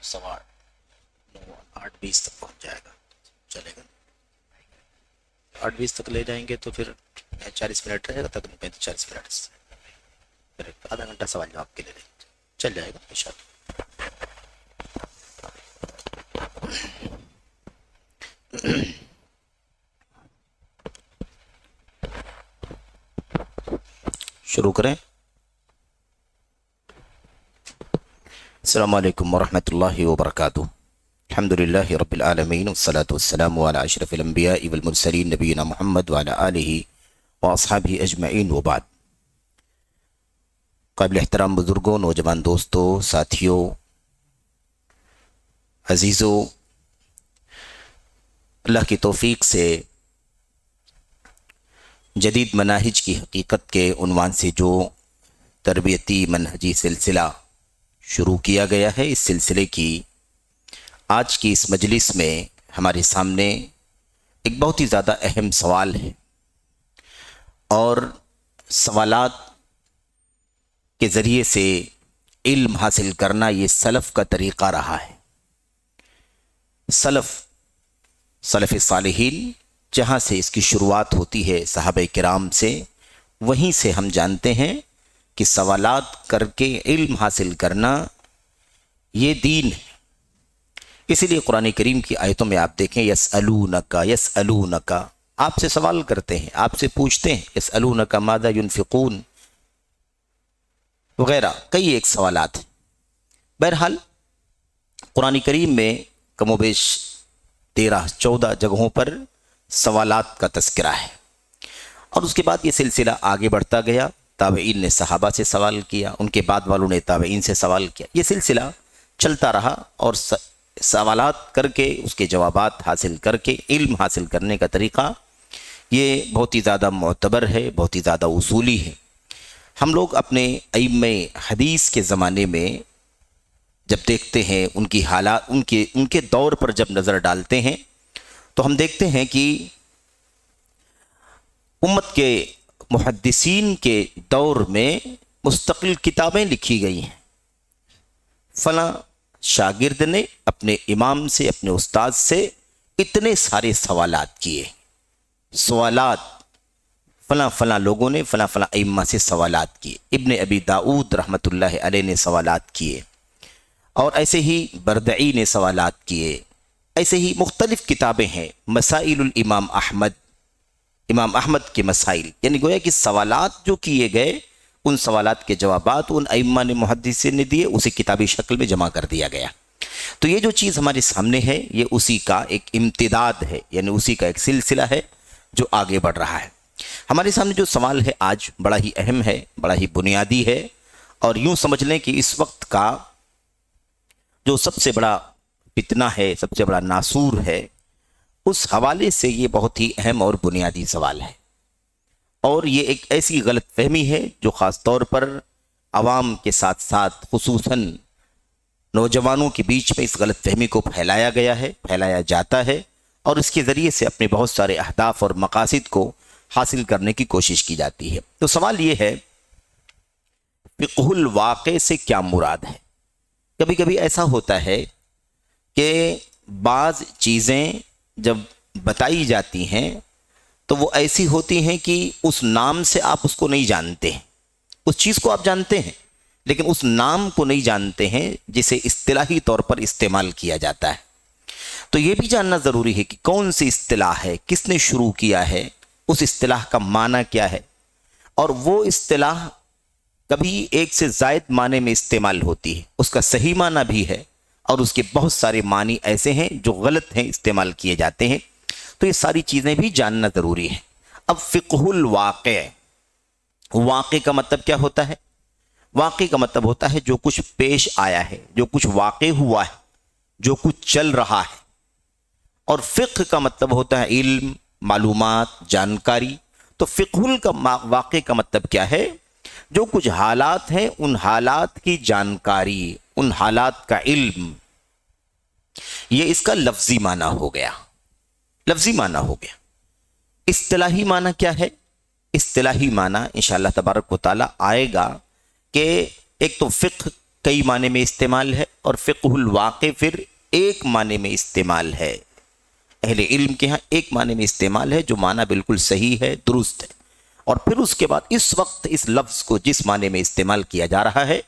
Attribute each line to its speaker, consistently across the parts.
Speaker 1: 8:20 تک پہنچ جائے گا، چلے گا 8:20 تک لے جائیں گے تو پھر 40 منٹ رہے گا، تقریباً 35-40 منٹ سے پھر آدھا گھنٹہ سوال جواب کے لے لیں گے، چل جائے گا انشاءاللہ۔ شروع کریں۔ السلام علیکم ورحمۃ اللہ وبرکاتہ۔ الحمد للہ رب العالمین والصلاة والسلام علی اشرف الانبیاء والمرسلین نبینا محمد وعلی آلہ واصحابہ اجمعین وبعد۔ قابل احترام بزرگوں، نوجوان دوستوں، ساتھیوں، عزیزوں، اللہ کی توفیق سے جدید مناہج کی حقیقت کے عنوان سے جو تربیتی منہجی سلسلہ شروع کیا گیا ہے، اس سلسلے کی آج کی اس مجلس میں ہمارے سامنے ایک بہت ہی زیادہ اہم سوال ہے، اور سوالات کے ذریعے سے علم حاصل کرنا یہ سلف کا طریقہ رہا ہے۔ سلف صالحین جہاں سے اس کی شروعات ہوتی ہے صحابہ کرام سے، وہیں سے ہم جانتے ہیں کہ سوالات کر کے علم حاصل کرنا یہ دین ہے۔ اسی لیے قرآن کریم کی آیتوں میں آپ دیکھیں، یسألونک آپ سے سوال کرتے ہیں، آپ سے پوچھتے ہیں، یسألونک ماذا ينفقون وغیرہ کئی ایک سوالات ہیں۔ بہرحال قرآن کریم میں کم و بیش 13-14 جگہوں پر سوالات کا تذکرہ ہے، اور اس کے بعد یہ سلسلہ آگے بڑھتا گیا۔ تابعین نے صحابہ سے سوال کیا، ان کے بعد والوں نے تابعین سے سوال کیا، یہ سلسلہ چلتا رہا، اور سوالات کر کے اس کے جوابات حاصل کر کے علم حاصل کرنے کا طریقہ یہ بہت ہی زیادہ معتبر ہے، بہت ہی زیادہ اصولی ہے۔ ہم لوگ اپنے ائمہ حدیث کے زمانے میں جب دیکھتے ہیں، ان کی حالات، ان کے دور پر جب نظر ڈالتے ہیں تو ہم دیکھتے ہیں کہ امت کے محدثین کے دور میں مستقل کتابیں لکھی گئی ہیں۔ فلاں شاگرد نے اپنے امام سے، اپنے استاد سے اتنے سارے سوالات کیے، فلاں لوگوں نے فلاں ائمہ سے سوالات کیے، ابن ابی داؤد رحمۃ اللہ علیہ نے سوالات کیے، اور ایسے ہی بردعی نے سوالات کیے، ایسے ہی مختلف کتابیں ہیں۔ مسائل الامام احمد، امام احمد کے مسائل، یعنی گویا کہ سوالات جو کیے گئے، ان سوالات کے جوابات ان ائمہ نے، محدثین نے دیے، اسے کتابی شکل میں جمع کر دیا گیا۔ تو یہ جو چیز ہمارے سامنے ہے، یہ اسی کا ایک امتداد ہے، یعنی اسی کا ایک سلسلہ ہے جو آگے بڑھ رہا ہے۔ ہمارے سامنے جو سوال ہے آج بڑا ہی اہم ہے، بڑا ہی بنیادی ہے، اور یوں سمجھ لیں کہ اس وقت کا جو سب سے بڑا فتنہ ہے، سب سے بڑا ناسور ہے، اس حوالے سے یہ بہت ہی اہم اور بنیادی سوال ہے۔ اور یہ ایک ایسی غلط فہمی ہے جو خاص طور پر عوام کے ساتھ ساتھ خصوصاً نوجوانوں کے بیچ میں اس غلط فہمی کو پھیلایا گیا ہے، پھیلایا جاتا ہے، اور اس کے ذریعے سے اپنے بہت سارے اہداف اور مقاصد کو حاصل کرنے کی کوشش کی جاتی ہے۔ تو سوال یہ ہے، فقہ الواقع سے کیا مراد ہے؟ کبھی کبھی ایسا ہوتا ہے کہ بعض چیزیں جب بتائی جاتی ہیں تو وہ ایسی ہوتی ہیں کہ اس نام سے آپ اس کو نہیں جانتے ہیں، اس چیز کو آپ جانتے ہیں لیکن اس نام کو نہیں جانتے ہیں جسے اصطلاحی طور پر استعمال کیا جاتا ہے۔ تو یہ بھی جاننا ضروری ہے کہ کون سی اصطلاح ہے، کس نے شروع کیا ہے، اس اصطلاح کا معنی کیا ہے، اور وہ اصطلاح کبھی ایک سے زائد معنی میں استعمال ہوتی ہے، اس کا صحیح معنی بھی ہے، اور اس کے بہت سارے معنی ایسے ہیں جو غلط ہیں، استعمال کیے جاتے ہیں۔ تو یہ ساری چیزیں بھی جاننا ضروری ہے۔ اب فقہ الواقع، واقع کا مطلب کیا ہوتا ہے؟ واقع کا مطلب ہوتا ہے جو کچھ پیش آیا ہے، جو کچھ واقع ہوا ہے، جو کچھ چل رہا ہے۔ اور فقہ کا مطلب ہوتا ہے علم، معلومات، جانکاری۔ تو فقہ کا واقع کا مطلب کیا ہے؟ جو کچھ حالات ہیں، ان حالات کی جانکاری، ان حالات کا علم۔ یہ اس کا لفظی معنی ہو گیا، لفظی معنی ہو گیا۔ اصطلاحی معنی کیا ہے؟ اصطلاحی معنی انشاءاللہ تبارک و تعالی آئے گا کہ ایک تو فقہ کئی معنی میں استعمال ہے اور فقہ الواقع پھر ایک معنی میں استعمال ہے. اہل علم کے ہاں ایک معنی میں استعمال ہے جو معنی بالکل صحیح ہے، درست ہے. اور پھر اس کے بعد اس وقت اس لفظ کو جس معنی میں استعمال کیا جا رہا ہے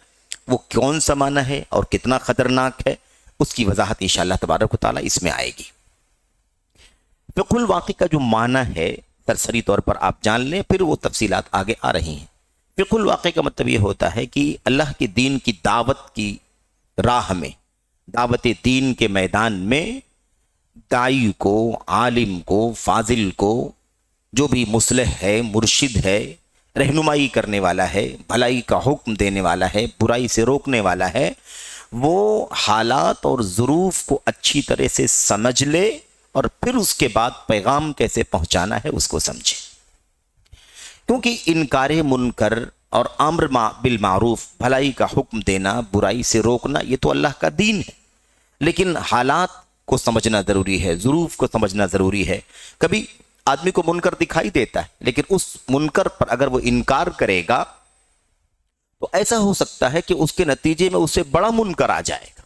Speaker 1: وہ کون سا معنی ہے اور کتنا خطرناک ہے، اس کی وضاحت انشاءاللہ تبارک و تعالیٰ اس میں آئے گی. فقہ الواقع کا جو معنی ہے سرسری طور پر آپ جان لیں، پھر وہ تفصیلات آگے آ رہی ہیں. فقہ الواقع کا مطلب یہ ہوتا ہے کہ اللہ کے دین کی دعوت کی راہ میں، دعوت دین کے میدان میں داعی کو، عالم کو، فاضل کو، جو بھی مصلح ہے، مرشد ہے، رہنمائی کرنے والا ہے، بھلائی کا حکم دینے والا ہے، برائی سے روکنے والا ہے، وہ حالات اور ظروف کو اچھی طرح سے سمجھ لے اور پھر اس کے بعد پیغام کیسے پہنچانا ہے اس کو سمجھے. کیونکہ انکار منکر اور امر بالمعروف، بھلائی کا حکم دینا، برائی سے روکنا، یہ تو اللہ کا دین ہے. لیکن حالات کو سمجھنا ضروری ہے، ظروف کو سمجھنا ضروری ہے. کبھی آدمی کو منکر دکھائی دیتا ہے لیکن اس منکر پر اگر وہ انکار کرے گا تو ایسا ہو سکتا ہے کہ اس کے نتیجے میں اسے بڑا منکر آ جائے گا،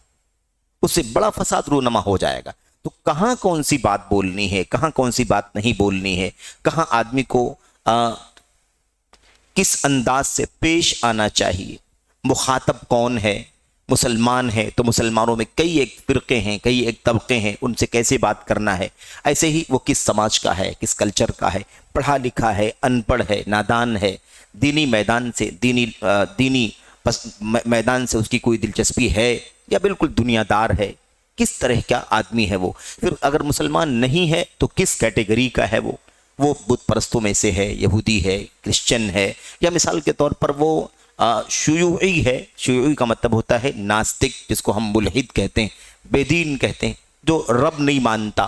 Speaker 1: اس سے بڑا فساد رونما ہو جائے گا. تو کہاں کون سی بات بولنی ہے، کہاں کون سی بات نہیں بولنی ہے، کہاں آدمی کو کس انداز سے پیش آنا چاہیے، مخاطب کون ہے، مسلمان ہے تو مسلمانوں میں کئی ایک فرقے ہیں، کئی ایک طبقے ہیں، ان سے کیسے بات کرنا ہے. ایسے ہی وہ کس سماج کا ہے، کس کلچر کا ہے، پڑھا لکھا ہے، ان پڑھ ہے، نادان ہے، دینی میدان سے دینی میدان سے اس کی کوئی دلچسپی ہے یا بالکل دنیا دار ہے، کس طرح کا آدمی ہے وہ. پھر اگر مسلمان نہیں ہے تو کس کیٹیگری کا ہے وہ بت پرستوں میں سے ہے، یہودی ہے، کرسچن ہے، یا مثال کے طور پر وہ شیوعی ہے. شیوعی کا مطلب ہوتا ہے ناستک، جس کو ہم ملحد کہتے ہیں، بے دین کہتے ہیں، جو رب نہیں مانتا،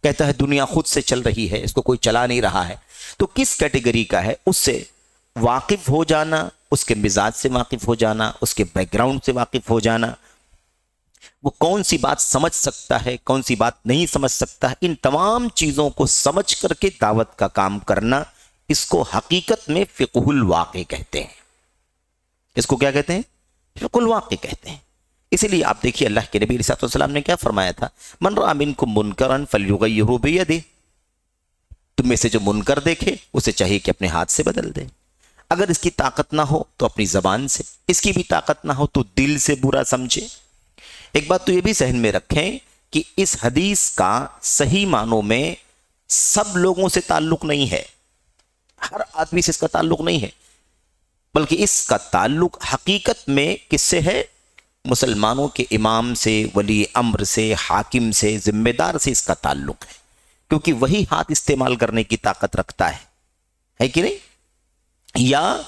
Speaker 1: کہتا ہے دنیا خود سے چل رہی ہے، اس کو کوئی چلا نہیں رہا ہے. تو کس کیٹیگری کا ہے، اس سے واقف ہو جانا، اس کے مزاج سے واقف ہو جانا، اس کے بیک گراؤنڈ سے واقف ہو جانا، وہ کون سی بات سمجھ سکتا ہے، کون سی بات نہیں سمجھ سکتا ہے، ان تمام چیزوں کو سمجھ کر کے دعوت کا کام کرنا، اس کو حقیقت میں فقہ الواقع کہتے ہیں. اس کو کیا کہتے ہیں؟ فقہ الواقع کہتے ہیں. اسی لیے آپ دیکھیے اللہ کے نبی علیہ الصلوۃ والسلام نے کیا فرمایا تھا، من رأى منکم منکرا فلیغیرہ بیدہ. تم میں سے جو منکر دیکھے اسے چاہیے کہ اپنے ہاتھ سے بدل دے. اگر اس کی طاقت نہ ہو تو اپنی زبان سے، اس کی بھی طاقت نہ ہو تو دل سے برا سمجھے. ایک بات تو یہ بھی ذہن میں رکھیں کہ اس حدیث کا صحیح معنوں میں سب لوگوں سے تعلق نہیں ہے، ہر آدمی سے اس کا تعلق نہیں ہے، بلکہ اس کا تعلق حقیقت میں کس سے ہے؟ مسلمانوں کے امام سے، ولی امر سے، حاکم سے، ذمہ دار سے اس کا تعلق ہے. کیونکہ وہی ہاتھ استعمال کرنے کی طاقت رکھتا ہے کہ نہیں؟ یا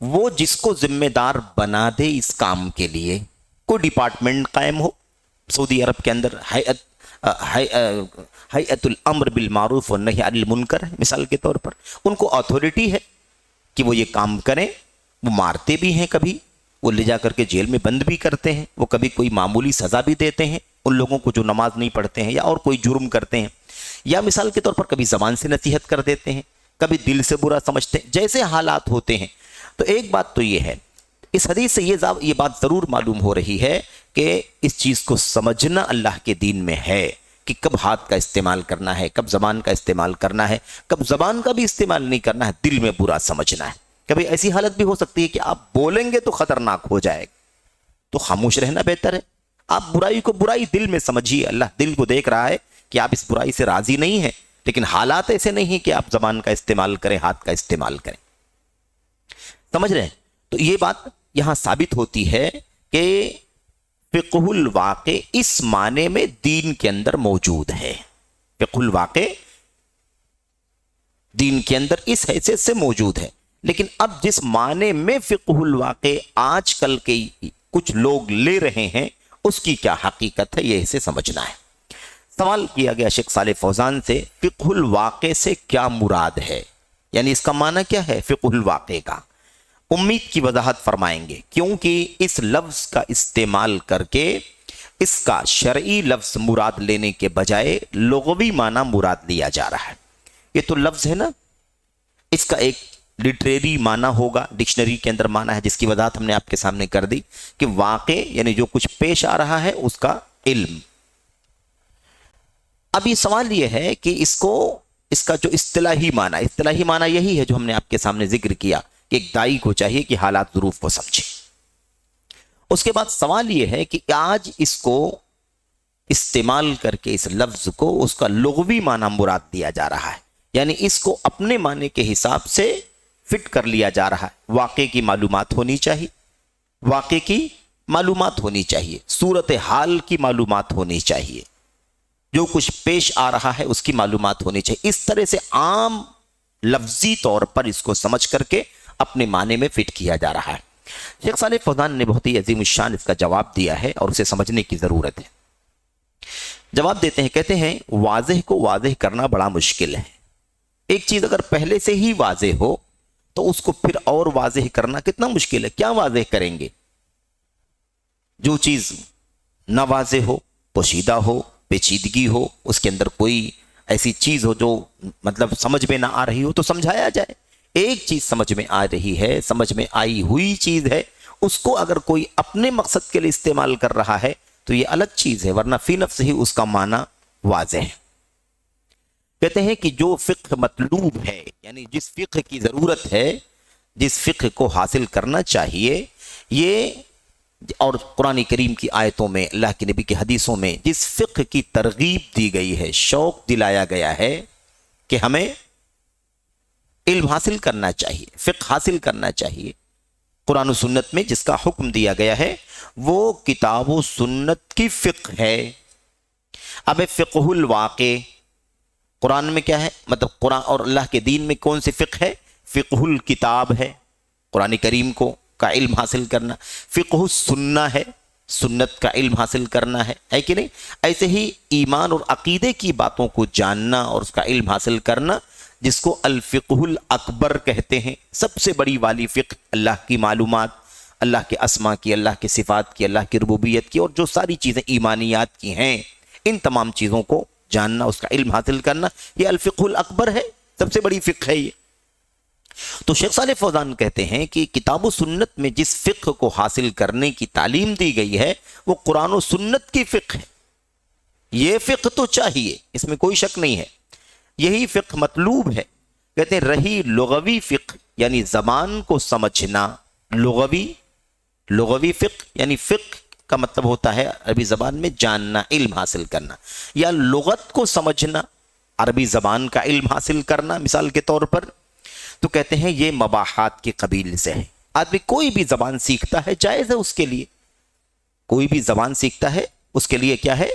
Speaker 1: وہ جس کو ذمہ دار بنا دے اس کام کے لیے، کوئی ڈپارٹمنٹ قائم ہو سعودی عرب کے اندر، ہیئت الامر بالمعروف والنہی عن المنکر ہے مثال کے طور پر، ان کو اتھارٹی ہے کہ وہ یہ کام کریں. وہ مارتے بھی ہیں، کبھی وہ لے جا کر کے جیل میں بند بھی کرتے ہیں، وہ کبھی کوئی معمولی سزا بھی دیتے ہیں ان لوگوں کو جو نماز نہیں پڑھتے ہیں یا اور کوئی جرم کرتے ہیں، یا مثال کے طور پر کبھی زبان سے نصیحت کر دیتے ہیں، کبھی دل سے برا سمجھتے ہیں، جیسے حالات ہوتے ہیں. تو ایک بات تو یہ ہے، اس حدیث سے یہ بات ضرور معلوم ہو رہی ہے کہ اس چیز کو سمجھنا اللہ کے دین میں ہے کہ کب ہاتھ کا استعمال کرنا ہے، کب زبان کا استعمال کرنا ہے، کب زبان کا بھی استعمال نہیں کرنا ہے، دل میں برا سمجھنا ہے. کبھی ایسی حالت بھی ہو سکتی ہے کہ آپ بولیں گے تو خطرناک ہو جائے گا، تو خاموش رہنا بہتر ہے. آپ برائی کو برائی دل میں سمجھیے، اللہ دل کو دیکھ رہا ہے کہ آپ اس برائی سے راضی نہیں ہیں، لیکن حالات ایسے نہیں کہ آپ زبان کا استعمال کریں، ہاتھ کا استعمال کریں. سمجھ رہے ہیں؟ تو یہ بات یہاں ثابت ہوتی ہے کہ فقہ الواقع اس معنی میں دین کے اندر موجود ہے. فقہ الواقع دین کے اندر اس حیثیت سے موجود ہے. لیکن اب جس معنی میں فقہ الواقع آج کل کے کچھ لوگ لے رہے ہیں اس کی کیا حقیقت ہے، یہ اسے سمجھنا ہے. سوال کیا گیا شیخ صالح فوزان سے، فقہ الواقع سے کیا مراد ہے، یعنی اس کا معنی کیا ہے فقہ الواقع کا. امید کی وضاحت فرمائیں گے، کیونکہ اس لفظ کا استعمال کر کے اس کا شرعی لفظ مراد لینے کے بجائے لغوی معنی مراد لیا جا رہا ہے. یہ تو لفظ ہے نا، اس کا ایک لٹریری معنی ہوگا، ڈکشنری کے اندر معنی ہے جس کی وضاحت ہم نے آپ کے سامنے کر دی کہ واقع یعنی جو کچھ پیش آ رہا ہے اس کا علم۔ اب یہ سوال یہ ہے کہ اس کا جو اصطلاحی معنی یہی ہے جو ہم نے آپ کے سامنے ذکر کیا کہ ایک دائی کو چاہیے کہ حالات ظروف کو سمجھے۔ اس کے بعد سوال یہ ہے کہ آج اس کو استعمال کر کے اس لفظ کو اس کا لغوی معنی مراد دیا جا رہا ہے، یعنی اس کو اپنے معنی کے حساب سے فٹ کر لیا جا رہا ہے۔ واقع کی معلومات ہونی چاہیے، واقع کی معلومات ہونی چاہیے، صورتحال کی معلومات ہونی چاہیے، جو کچھ پیش آ رہا ہے اس کی معلومات ہونی چاہیے۔ اس طرح سے عام لفظی طور پر اس کو سمجھ کر کے اپنے معنی میں فٹ کیا جا رہا ہے۔ شیخ صالح فوزان نے بہت ہی عظیم الشان اس کا جواب دیا ہے اور اسے سمجھنے کی ضرورت ہے۔ جواب دیتے ہیں، کہتے ہیں واضح کو واضح کرنا بڑا مشکل ہے۔ ایک چیز اگر پہلے سے ہی واضح ہو تو اس کو پھر اور واضح کرنا کتنا مشکل ہے۔ کیا واضح کریں گے؟ جو چیز نہ واضح ہو، پوشیدہ ہو، پیچیدگی ہو، اس کے اندر کوئی ایسی چیز ہو جو مطلب سمجھ میں نہ آ رہی ہو تو سمجھایا جائے۔ ایک چیز سمجھ میں آ رہی ہے، سمجھ میں آئی ہوئی چیز ہے، اس کو اگر کوئی اپنے مقصد کے لیے استعمال کر رہا ہے تو یہ الگ چیز ہے، ورنہ فی نفس ہی اس کا معنی واضح ہے۔ کہتے ہیں کہ جو فقہ مطلوب ہے، یعنی جس فقہ کی ضرورت ہے، جس فقہ کو حاصل کرنا چاہیے، یہ اور قرآن کریم کی آیتوں میں، اللہ کے نبی کی حدیثوں میں جس فقہ کی ترغیب دی گئی ہے، شوق دلایا گیا ہے کہ ہمیں علم حاصل کرنا چاہیے، فقہ حاصل کرنا چاہیے، قرآن و سنت میں جس کا حکم دیا گیا ہے وہ کتاب و سنت کی فقہ ہے۔ اب فقہ الواقع قرآن میں کیا ہے؟ مطلب قرآن اور اللہ کے دین میں کون سی فقہ ہے؟ فقہ الکتاب ہے، قرآن کریم کا علم حاصل کرنا۔ فقہ السنہ ہے، سنت کا علم حاصل کرنا ہے کہ نہیں؟ ایسے ہی ایمان اور عقیدے کی باتوں کو جاننا اور اس کا علم حاصل کرنا، جس کو الفقہ الاکبر کہتے ہیں، سب سے بڑی والی فقہ، اللہ کی معلومات، اللہ کے اسما کی، اللہ کے صفات کی، اللہ کی ربوبیت کی، اور جو ساری چیزیں ایمانیات کی ہیں، ان تمام چیزوں کو جاننا، اس کا علم حاصل کرنا، یہ الفقہ الاکبر ہے، سب سے بڑی فقہ ہے یہ۔ تو شیخ صالح فوزان کہتے ہیں کہ کتاب و سنت میں جس فقہ کو حاصل کرنے کی تعلیم دی گئی ہے وہ قرآن و سنت کی فقہ ہے۔ یہ فقہ تو چاہیے، اس میں کوئی شک نہیں ہے، یہی فقہ مطلوب ہے۔ کہتے ہیں رہی لغوی فقہ یعنی زبان کو سمجھنا، لغوی فقہ یعنی فقہ کا مطلب ہوتا ہے عربی زبان میں جاننا، علم حاصل کرنا، یا لغت کو سمجھنا، عربی زبان کا علم حاصل کرنا مثال کے طور پر، تو کہتے ہیں یہ مباحات کے قبیل سے ہے۔ آدمی کوئی بھی زبان سیکھتا ہے جائز ہے اس کے لیے، کوئی بھی زبان سیکھتا ہے اس کے لیے کیا ہے؟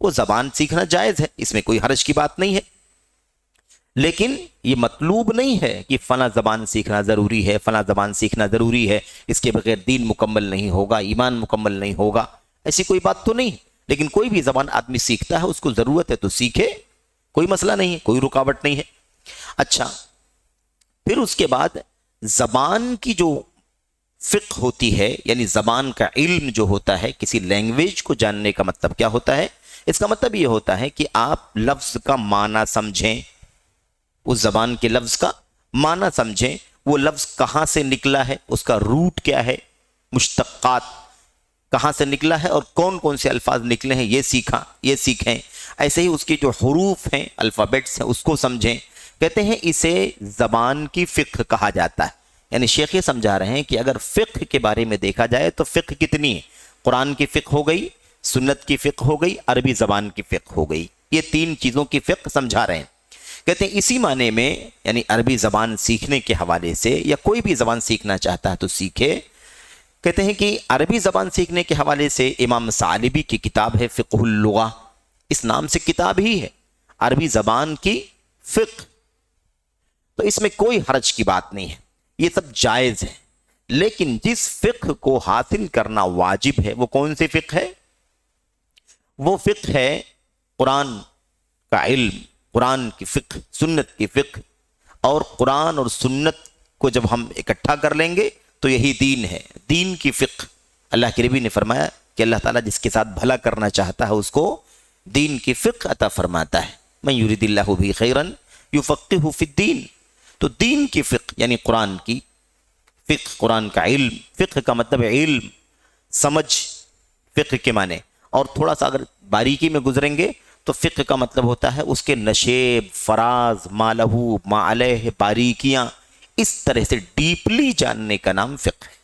Speaker 1: وہ زبان سیکھنا جائز ہے، اس میں کوئی حرج کی بات نہیں ہے۔ لیکن یہ مطلوب نہیں ہے کہ فلاں زبان سیکھنا ضروری ہے، فلاں زبان سیکھنا ضروری ہے، اس کے بغیر دین مکمل نہیں ہوگا، ایمان مکمل نہیں ہوگا، ایسی کوئی بات تو نہیں ہے۔ لیکن کوئی بھی زبان آدمی سیکھتا ہے، اس کو ضرورت ہے تو سیکھے، کوئی مسئلہ نہیں ہے، کوئی رکاوٹ نہیں ہے۔ اچھا، پھر اس کے بعد زبان کی جو فقہ ہوتی ہے، یعنی زبان کا علم جو ہوتا ہے، کسی لینگویج کو جاننے کا مطلب کیا ہوتا ہے؟ اس کا مطلب یہ ہوتا ہے کہ آپ لفظ کا معنی سمجھیں، اس زبان کے لفظ کا معنی سمجھیں، وہ لفظ کہاں سے نکلا ہے، اس کا روٹ کیا ہے، مشتقات کہاں سے نکلا ہے اور کون کون سے الفاظ نکلے ہیں، یہ سیکھیں۔ ایسے ہی اس کی جو حروف ہیں، الفابیٹس ہیں، اس کو سمجھیں۔ کہتے ہیں اسے زبان کی فقہ کہا جاتا ہے۔ یعنی شیخ یہ سمجھا رہے ہیں کہ اگر فقہ کے بارے میں دیکھا جائے تو فقہ کتنی ہے؟ قرآن کی فقہ ہو گئی، سنت کی فقہ ہو گئی، عربی زبان کی فقہ ہو گئی، یہ تین چیزوں کی فقہ سمجھا رہے ہیں۔ کہتے ہیں اسی معنی میں، یعنی عربی زبان سیکھنے کے حوالے سے، یا کوئی بھی زبان سیکھنا چاہتا ہے تو سیکھے۔ کہتے ہیں کہ عربی زبان سیکھنے کے حوالے سے امام ثعلبی کی کتاب ہے فقہ اللغہ، اس نام سے کتاب ہی ہے، عربی زبان کی فقہ، تو اس میں کوئی حرج کی بات نہیں ہے، یہ سب جائز ہے۔ لیکن جس فقہ کو حاصل کرنا واجب ہے وہ کون سی فقہ ہے؟ وہ فقہ ہے قرآن کا علم، قرآن کی فقہ، سنت کی فقہ، اور قرآن اور سنت کو جب ہم اکٹھا کر لیں گے تو یہی دین ہے، دین کی فقہ۔ اللہ کے نبی نے فرمایا کہ اللہ تعالیٰ جس کے ساتھ بھلا کرنا چاہتا ہے اس کو دین کی فقہ عطا فرماتا ہے۔ من یرید اللہ بہ خیرا یفقہہ فی الدین۔ تو دین کی فقہ یعنی قرآن کی فقہ، قرآن کا علم، فقہ کا مطلب ہے علم، سمجھ، فقہ کے معنی. اور تھوڑا سا اگر باریکی میں گزریں گے تو فقہ کا مطلب ہوتا ہے اس کے نشیب، فراز، ما لہو ما علیہ، باریکیاں، اس طرح سے ڈیپلی جاننے کا نام فقہ ہے.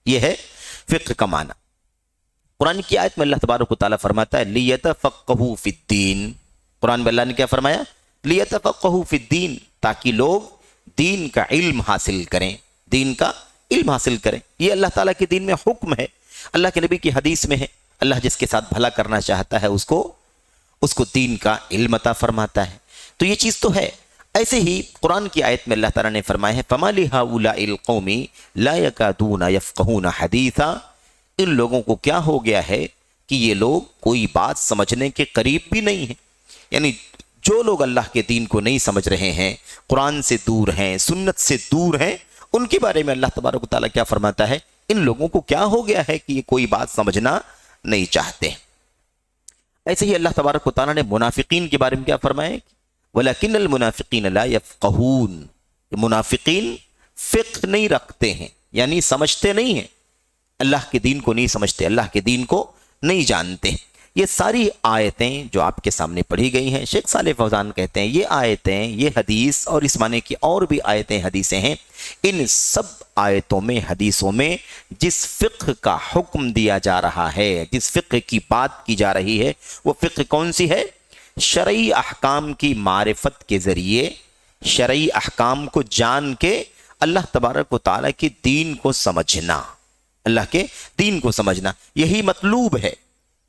Speaker 1: یہ ہے فقہ کا معنی. قرآن کی آیت میں اللہ تبارک و تعالیٰ فرماتا ہے لیتفقہوا فی الدین. قرآن میں اللہ نے کیا فرمایا؟ لیتفقہوا فی الدین، تاکہ لوگ دین کا علم حاصل کریں، دین کا علم حاصل کریں. یہ اللہ تعالیٰ کے دین میں حکم ہے، اللہ کے نبی کی حدیث میں ہے. اللہ جس کے ساتھ بھلا کرنا چاہتا ہے اس کو دین کا علم عطا فرماتا ہے. تو یہ چیز تو ہے. ایسے ہی قرآن کی آیت میں اللہ تعالیٰ نے فرمایا ہے فَمَا لِهَٰؤُلَاءِ الْقَوْمِ لَا يَكَادُونَ يَفْقَهُونَ حَدِيثًا. ان لوگوں کو کیا ہو گیا ہے کہ یہ لوگ کوئی بات سمجھنے کے قریب بھی نہیں ہیں. یعنی جو لوگ اللہ کے دین کو نہیں سمجھ رہے ہیں، قرآن سے دور ہیں، سنت سے دور ہیں، ان کے بارے میں اللہ تبارک و تعالیٰ کیا فرماتا ہے؟ ان لوگوں کو کیا ہو گیا ہے کہ یہ کوئی بات سمجھنا نہیں چاہتے. ایسے ہی اللہ تبارک و تعالیٰ نے منافقین کے بارے میں کیا فرمایا؟ وَلَكِنَّ الْمُنَافِقِينَ لَا يَفْقَهُونَ. منافقین فقہ نہیں رکھتے ہیں، یعنی سمجھتے نہیں ہیں، اللہ کے دین کو نہیں سمجھتے، اللہ کے دین کو نہیں جانتے. یہ ساری آیتیں جو آپ کے سامنے پڑھی گئی ہیں، شیخ صالح فوزان کہتے ہیں یہ آیتیں، یہ حدیث اور اس معنی کی اور بھی آیتیں حدیثیں ہیں، ان سب آیتوں میں، حدیثوں میں جس فقہ کا حکم دیا جا رہا ہے، جس فقہ کی بات کی جا رہی ہے، وہ فقہ کون سی ہے؟ شرعی احکام کی معرفت کے ذریعے، شرعی احکام کو جان کے اللہ تبارک و تعالیٰ کے دین کو سمجھنا، اللہ کے دین کو سمجھنا. یہی مطلوب ہے،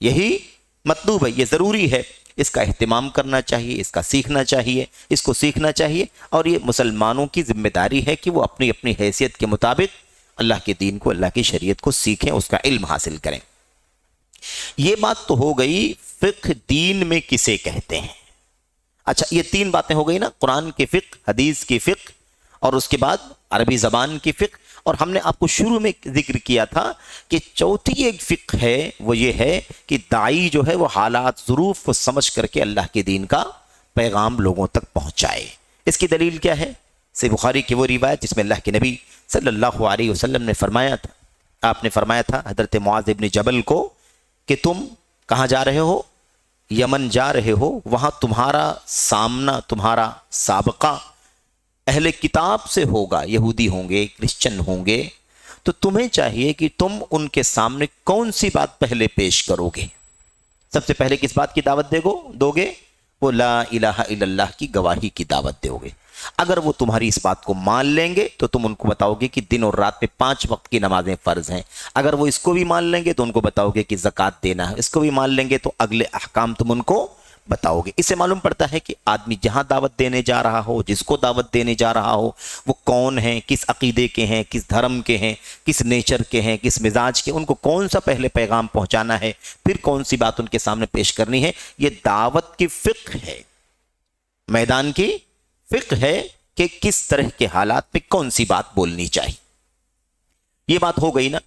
Speaker 1: یہی مطلوب ہے، یہ ضروری ہے. اس کا اہتمام کرنا چاہیے، اس کا سیکھنا چاہیے، اس کو سیکھنا چاہیے. اور یہ مسلمانوں کی ذمہ داری ہے کہ وہ اپنی اپنی حیثیت کے مطابق اللہ کے دین کو، اللہ کی شریعت کو سیکھیں، اس کا علم حاصل کریں. یہ بات تو ہو گئی فقہ دین میں کسے کہتے ہیں. اچھا، یہ تین باتیں ہو گئی نا، قرآن کی فقہ، حدیث کی فقہ، اور اس کے بعد عربی زبان کی فقہ. اور ہم نے آپ کو شروع میں ذکر کیا تھا کہ چوتھی ایک فقہ ہے، وہ یہ ہے کہ داعی جو ہے وہ حالات، ظروف کو سمجھ کر کے اللہ کے دین کا پیغام لوگوں تک پہنچائے. اس کی دلیل کیا ہے؟ صحیح بخاری کی وہ روایت جس میں اللہ کے نبی صلی اللہ علیہ وسلم نے فرمایا تھا، آپ نے فرمایا تھا حضرت معاذ ابن جبل کو کہ تم کہاں جا رہے ہو؟ یمن جا رہے ہو. وہاں تمہارا سامنا، تمہارا سابقہ اہل کتاب سے ہوگا، یہودی ہوں گے، کرسچن ہوں گے. تو تمہیں چاہیے کہ تم ان کے سامنے کون سی بات پہلے پیش کرو گے؟ سب سے پہلے کس بات کی دعوت دو گے؟ وہ لا الہ الا اللہ کی گواہی کی دعوت دو گے. اگر وہ تمہاری اس بات کو مان لیں گے تو تم ان کو بتاؤ گے کہ دن اور رات پہ 5 وقت کی نمازیں فرض ہیں. اگر وہ اس کو بھی مان لیں گے تو ان کو بتاؤ گے کہ زکوٰۃ دینا ہے. اس کو بھی مان لیں گے تو اگلے احکام تم ان کو بتاؤ گے. اس سے معلوم پڑتا ہے کہ آدمی جہاں دعوت دینے جا رہا ہو، جس کو دعوت دینے جا رہا ہو، وہ کون ہیں، کس عقیدے کے ہیں، کس دھرم کے ہیں، کس نیچر کے ہیں، کس مزاج کے، ان کو کون سا پہلے پیغام پہنچانا ہے، پھر کون سی بات ان کے سامنے پیش کرنی ہے. یہ دعوت کی فقہ ہے، میدان کی فقہ ہے کہ کس طرح کے حالات پہ کون سی بات بولنی چاہیے. یہ بات ہو گئی نا.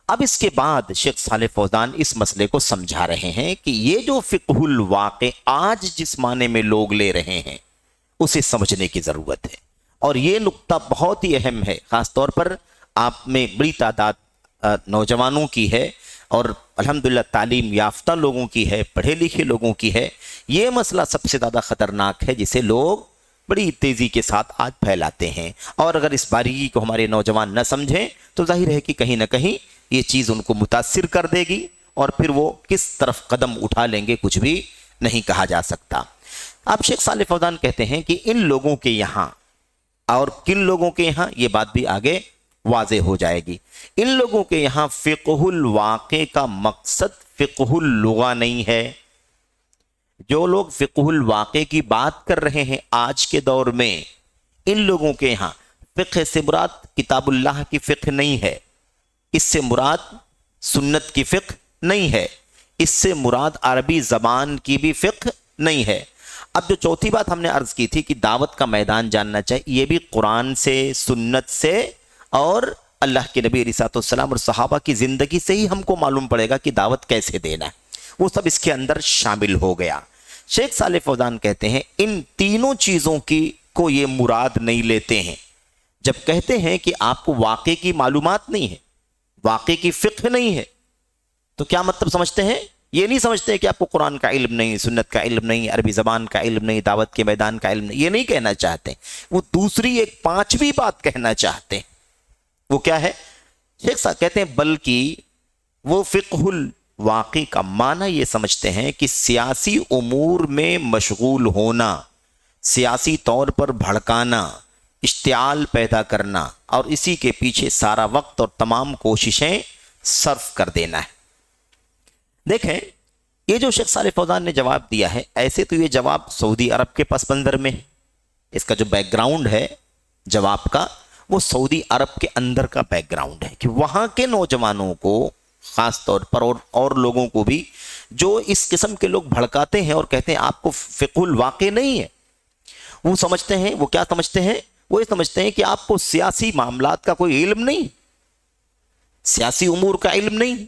Speaker 1: اب اس کے بعد شیخ صالح فوزان اس مسئلے کو سمجھا رہے ہیں کہ یہ جو فقہ الواقع آج جس معنی میں لوگ لے رہے ہیں اسے سمجھنے کی ضرورت ہے. اور یہ نقطہ بہت ہی اہم ہے، خاص طور پر آپ میں بڑی تعداد نوجوانوں کی ہے اور الحمدللہ تعلیم یافتہ لوگوں کی ہے، پڑھے لکھے لوگوں کی ہے. یہ مسئلہ سب سے زیادہ خطرناک ہے جسے لوگ بڑی تیزی کے ساتھ آج پھیلاتے ہیں. اور اگر اس باریکی کو ہمارے نوجوان نہ سمجھیں تو ظاہر ہے کہ کہیں نہ کہیں یہ چیز ان کو متاثر کر دے گی اور پھر وہ کس طرف قدم اٹھا لیں گے کچھ بھی نہیں کہا جا سکتا. اب شیخ صالح فوزان کہتے ہیں کہ ان لوگوں کے یہاں اور کن لوگوں کے یہاں، یہ بات بھی آگے واضح ہو جائے گی. ان لوگوں کے یہاں فقہ الواقع کا مقصد فقہ اللغہ نہیں ہے. جو لوگ فقہ الواقع کی بات کر رہے ہیں آج کے دور میں، ان لوگوں کے یہاں فقہ سے مراد کتاب اللہ کی فقہ نہیں ہے، اس سے مراد سنت کی فقہ نہیں ہے، اس سے مراد عربی زبان کی بھی فقہ نہیں ہے. اب جو چوتھی بات ہم نے عرض کی تھی کہ دعوت کا میدان جاننا چاہیے، یہ بھی قرآن سے، سنت سے اور اللہ کے نبی علیہ الصلوۃ والسلام اور صحابہ کی زندگی سے ہی ہم کو معلوم پڑے گا کہ دعوت کیسے دینا ہے. وہ سب اس کے اندر شامل ہو گیا. شیخ صالح فوزان کہتے ہیں ان تینوں چیزوں کی کو یہ مراد نہیں لیتے ہیں جب کہتے ہیں کہ آپ کو واقعے کی معلومات نہیں ہے, واقعے کی فقہ نہیں ہے. تو کیا مطلب سمجھتے ہیں؟ یہ نہیں سمجھتے کہ آپ کو قرآن کا علم نہیں, سنت کا علم نہیں, عربی زبان کا علم نہیں, دعوت کے میدان کا علم نہیں, یہ نہیں کہنا چاہتے. وہ دوسری ایک پانچویں بات کہنا چاہتے ہیں. وہ کیا ہے؟ شیخ صاحب کہتے ہیں بلکہ وہ فقہ الواقع کا معنی یہ سمجھتے ہیں کہ سیاسی امور میں مشغول ہونا, سیاسی طور پر بھڑکانا, اشتعال پیدا کرنا اور اسی کے پیچھے سارا وقت اور تمام کوششیں صرف کر دینا ہے. دیکھیں یہ جو شیخ صالح فوزان نے جواب دیا ہے, ایسے تو یہ جواب سعودی عرب کے پس منظر میں ہے. اس کا جو بیک گراؤنڈ ہے جواب کا وہ سعودی عرب کے اندر کا بیک گراؤنڈ ہے کہ وہاں کے نوجوانوں کو خاص طور پر اور لوگوں کو بھی جو اس قسم کے لوگ بھڑکاتے ہیں اور کہتے ہیں آپ کو فقہ الواقع نہیں ہے, وہ سمجھتے ہیں, وہ کیا سمجھتے ہیں؟ وہ یہ سمجھتے ہیں کہ آپ کو سیاسی معاملات کا کوئی علم نہیں, سیاسی امور کا علم نہیں,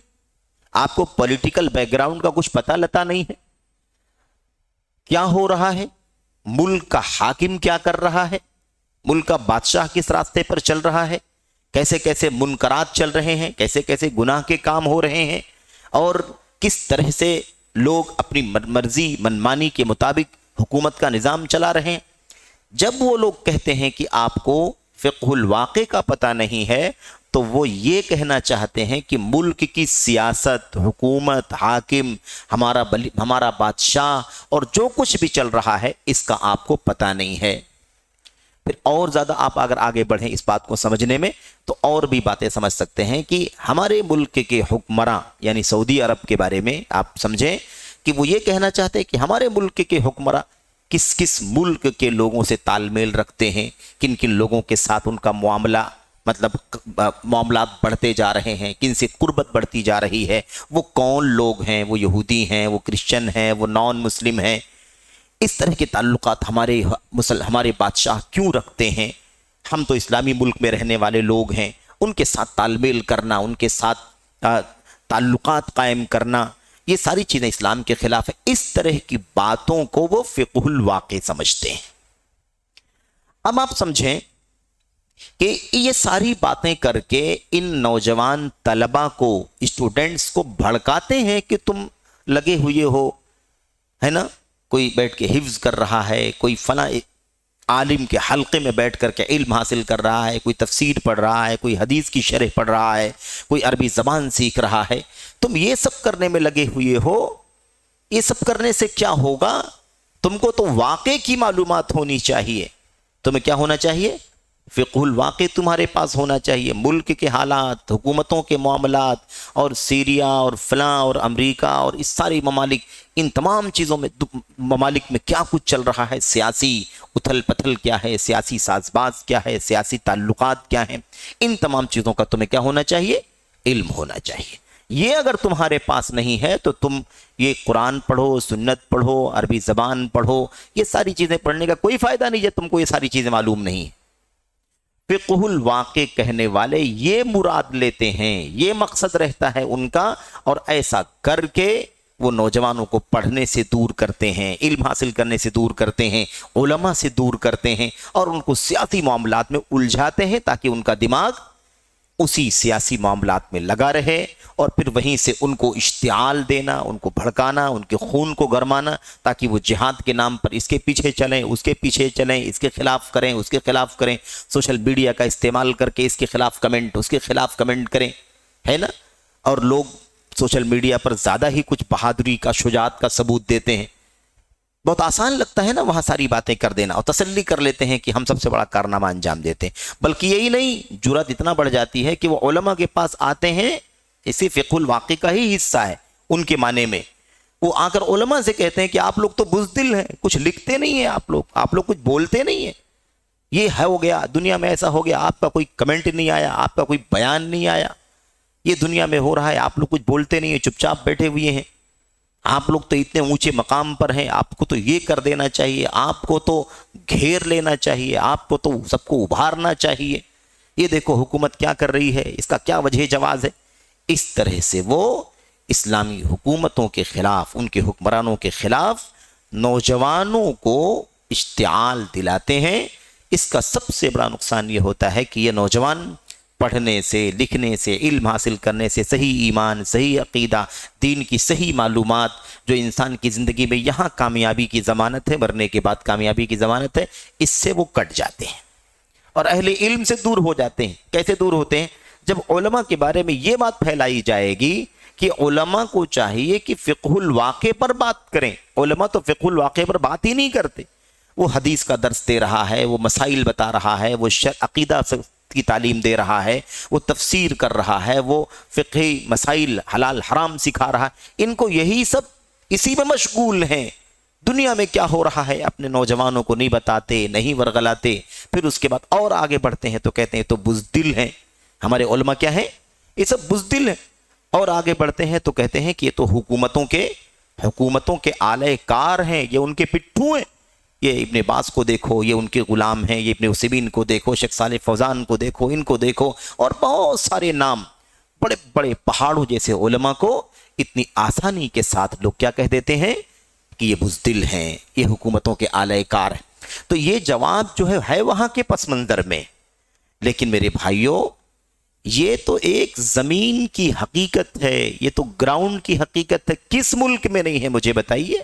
Speaker 1: آپ کو پولیٹیکل بیک گراؤنڈ کا کچھ پتہ لتا نہیں ہے, کیا ہو رہا ہے, ملک کا حاکم کیا کر رہا ہے, ملک کا بادشاہ کس راستے پر چل رہا ہے, کیسے کیسے منکرات چل رہے ہیں, کیسے کیسے گناہ کے کام ہو رہے ہیں, اور کس طرح سے لوگ اپنی مرضی منمانی کے مطابق حکومت کا نظام چلا رہے ہیں. جب وہ لوگ کہتے ہیں کہ آپ کو فقہ الواقع کا پتہ نہیں ہے تو وہ یہ کہنا چاہتے ہیں کہ ملک کی سیاست, حکومت, حاکم, ہمارا بادشاہ اور جو کچھ بھی چل رہا ہے اس کا آپ کو پتہ نہیں ہے. پھر اور زیادہ آپ اگر آگے بڑھیں اس بات کو سمجھنے میں تو اور بھی باتیں سمجھ سکتے ہیں کہ ہمارے ملک کے حکمراں یعنی سعودی عرب کے بارے میں آپ سمجھیں کہ وہ یہ کہنا چاہتے ہیں کہ ہمارے ملک کے حکمراں کس کس ملک کے لوگوں سے تال میل رکھتے ہیں, کن کن لوگوں کے ساتھ ان کا معاملہ مطلب معاملات بڑھتے جا رہے ہیں, کن سے قربت بڑھتی جا رہی ہے, وہ کون لوگ ہیں, وہ یہودی ہیں, وہ کرسچن ہیں, وہ نان مسلم ہیں, اس طرح کے تعلقات ہمارے بادشاہ کیوں رکھتے ہیں. ہم تو اسلامی ملک میں رہنے والے لوگ ہیں, ان کے ساتھ تال میل کرنا, ان کے ساتھ تعلقات قائم کرنا, یہ ساری چیزیں اسلام کے خلاف ہیں. اس طرح کی باتوں کو وہ فقہ الواقع سمجھتے ہیں. اب آپ سمجھیں کہ یہ ساری باتیں کر کے ان نوجوان طلبہ کو, اسٹوڈنٹس کو بھڑکاتے ہیں کہ تم لگے ہوئے ہو, ہے نا, کوئی بیٹھ کے حفظ کر رہا ہے, کوئی فلاں عالم کے حلقے میں بیٹھ کر کے علم حاصل کر رہا ہے, کوئی تفسیر پڑھ رہا ہے, کوئی حدیث کی شرح پڑھ رہا ہے, کوئی عربی زبان سیکھ رہا ہے, تم یہ سب کرنے میں لگے ہوئے ہو. یہ سب کرنے سے کیا ہوگا؟ تم کو تو واقعے کی معلومات ہونی چاہیے. تمہیں کیا ہونا چاہیے؟ فقہ الواقع تمہارے پاس ہونا چاہیے. ملک کے حالات, حکومتوں کے معاملات, اور سیریا اور فلاں اور امریکہ اور اس ساری ممالک, ان تمام چیزوں میں ممالک میں کیا کچھ چل رہا ہے, سیاسی اتھل پتھل کیا ہے, سیاسی ساز باز کیا ہے, سیاسی تعلقات کیا ہیں, ان تمام چیزوں کا تمہیں کیا ہونا چاہیے؟ علم ہونا چاہیے. یہ اگر تمہارے پاس نہیں ہے تو تم یہ قرآن پڑھو, سنت پڑھو, عربی زبان پڑھو, یہ ساری چیزیں پڑھنے کا کوئی فائدہ نہیں جب تم کو یہ ساری چیزیں معلوم نہیں ہیں. فقہ الواقع کہنے والے یہ مراد لیتے ہیں, یہ مقصد رہتا ہے ان کا, اور ایسا کر کے وہ نوجوانوں کو پڑھنے سے دور کرتے ہیں, علم حاصل کرنے سے دور کرتے ہیں, علماء سے دور کرتے ہیں, اور ان کو سیاسی معاملات میں الجھاتے ہیں تاکہ ان کا دماغ اسی سیاسی معاملات میں لگا رہے, اور پھر وہیں سے ان کو اشتعال دینا, ان کو بھڑکانا, ان کے خون کو گرمانا, تاکہ وہ جہاد کے نام پر اس کے پیچھے چلیں, اس کے پیچھے چلیں, اس کے خلاف کریں, اس کے خلاف کریں, سوشل میڈیا کا استعمال کر کے اس کے خلاف کمنٹ, اس کے خلاف کمنٹ کریں, ہے نا. اور لوگ سوشل میڈیا پر زیادہ ہی کچھ بہادری کا, شجاعت کا ثبوت دیتے ہیں. بہت آسان لگتا ہے نا وہاں ساری باتیں کر دینا, اور تسلی کر لیتے ہیں کہ ہم سب سے بڑا کارنامہ انجام دیتے ہیں. بلکہ یہی نہیں, جرات اتنا بڑھ جاتی ہے کہ وہ علماء کے پاس آتے ہیں, اسی فقہ الواقع کا ہی حصہ ہے ان کے معنی میں. وہ آ کر علماء سے کہتے ہیں کہ آپ لوگ تو بزدل ہیں, کچھ لکھتے نہیں ہیں, آپ لوگ کچھ بولتے نہیں ہیں, یہ ہو گیا دنیا میں, ایسا ہو گیا, آپ کا کوئی کمنٹ نہیں آیا, آپ کا کوئی بیان نہیں آیا, یہ دنیا میں ہو رہا ہے, آپ لوگ کچھ بولتے نہیں ہیں, چپ چاپ بیٹھے ہوئے ہیں, آپ لوگ تو اتنے اونچے مقام پر ہیں, آپ کو تو یہ کر دینا چاہیے, آپ کو تو گھیر لینا چاہیے, آپ کو تو سب کو ابھارنا چاہیے, یہ دیکھو حکومت کیا کر رہی ہے, اس کا کیا وجہ جواز ہے. اس طرح سے وہ اسلامی حکومتوں کے خلاف, ان کے حکمرانوں کے خلاف نوجوانوں کو اشتعال دلاتے ہیں اس کا سب سے بڑا نقصان یہ ہوتا ہے کہ یہ نوجوان پڑھنے سے، لکھنے سے، علم حاصل کرنے سے، صحیح ایمان، صحیح عقیدہ، دین کی صحیح معلومات جو انسان کی زندگی میں یہاں کامیابی کی ضمانت ہے، مرنے کے بعد کامیابی کی ضمانت ہے، اس سے وہ کٹ جاتے ہیں اور اہل علم سے دور ہو جاتے ہیں۔ کیسے دور ہوتے ہیں؟ جب علماء کے بارے میں یہ بات پھیلائی جائے گی کہ علماء کو چاہیے کہ فقہ الواقع پر بات کریں۔ علماء تو فقہ الواقع پر بات ہی نہیں کرتے، وہ حدیث کا درس دے رہا ہے، وہ مسائل بتا رہا ہے، وہ عقیدہ کی تعلیم دے رہا ہے، وہ تفسیر کر رہا ہے، وہ فقہی مسائل حلال حرام سکھا رہا ہے۔ ان کو یہی سب اسی میں مشغول ہیں۔ دنیا میں کیا ہو رہا ہے اپنے نوجوانوں کو نہیں بتاتے، نہیں ورغلاتے، پھر اس کے بعد اور آگے بڑھتے ہیں تو کہتے ہیں تو بزدل ہیں۔ ہمارے علماء کیا ہیں؟ یہ سب بزدل ہیں۔ اور آگے بڑھتے ہیں تو کہتے ہیں کہ یہ تو حکومتوں کے آلہ کار ہیں، یہ ان کے پٹھو ہیں۔ یہ ابن باز کو دیکھو، یہ ان کے غلام ہیں، یہ ابن عثیمین کو دیکھو، شیخ صالح فوزان کو دیکھو، ان کو دیکھو، اور بہت سارے نام، بڑے بڑے پہاڑوں جیسے علماء کو اتنی آسانی کے ساتھ لوگ کیا کہہ دیتے ہیں کہ یہ بزدل ہیں، یہ حکومتوں کے آلہ کار ہیں۔ تو یہ جواب جو ہے وہاں کے پس منظر میں، لیکن میرے بھائیوں یہ تو ایک زمین کی حقیقت ہے، یہ تو گراؤنڈ کی حقیقت ہے۔ کس ملک میں نہیں ہے مجھے بتائیے؟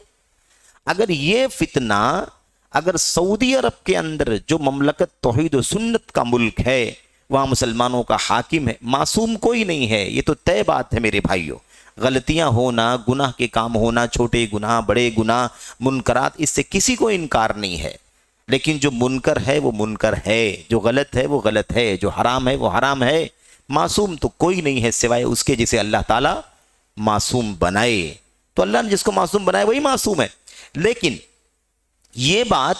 Speaker 1: اگر یہ فتنہ اگر سعودی عرب کے اندر جو مملکت توحید و سنت کا ملک ہے، وہاں مسلمانوں کا حاکم ہے، معصوم کوئی نہیں ہے، یہ تو طے بات ہے میرے بھائیوں۔ غلطیاں ہونا، گناہ کے کام ہونا، چھوٹے گناہ، بڑے گناہ، منکرات، اس سے کسی کو انکار نہیں ہے، لیکن جو منکر ہے وہ منکر ہے، جو غلط ہے وہ غلط ہے، جو حرام ہے وہ حرام ہے۔ معصوم تو کوئی نہیں ہے سوائے اس کے جسے اللہ تعالیٰ معصوم بنائے۔ تو اللہ نے جس کو معصوم بنائے وہی معصوم ہے۔ لیکن یہ بات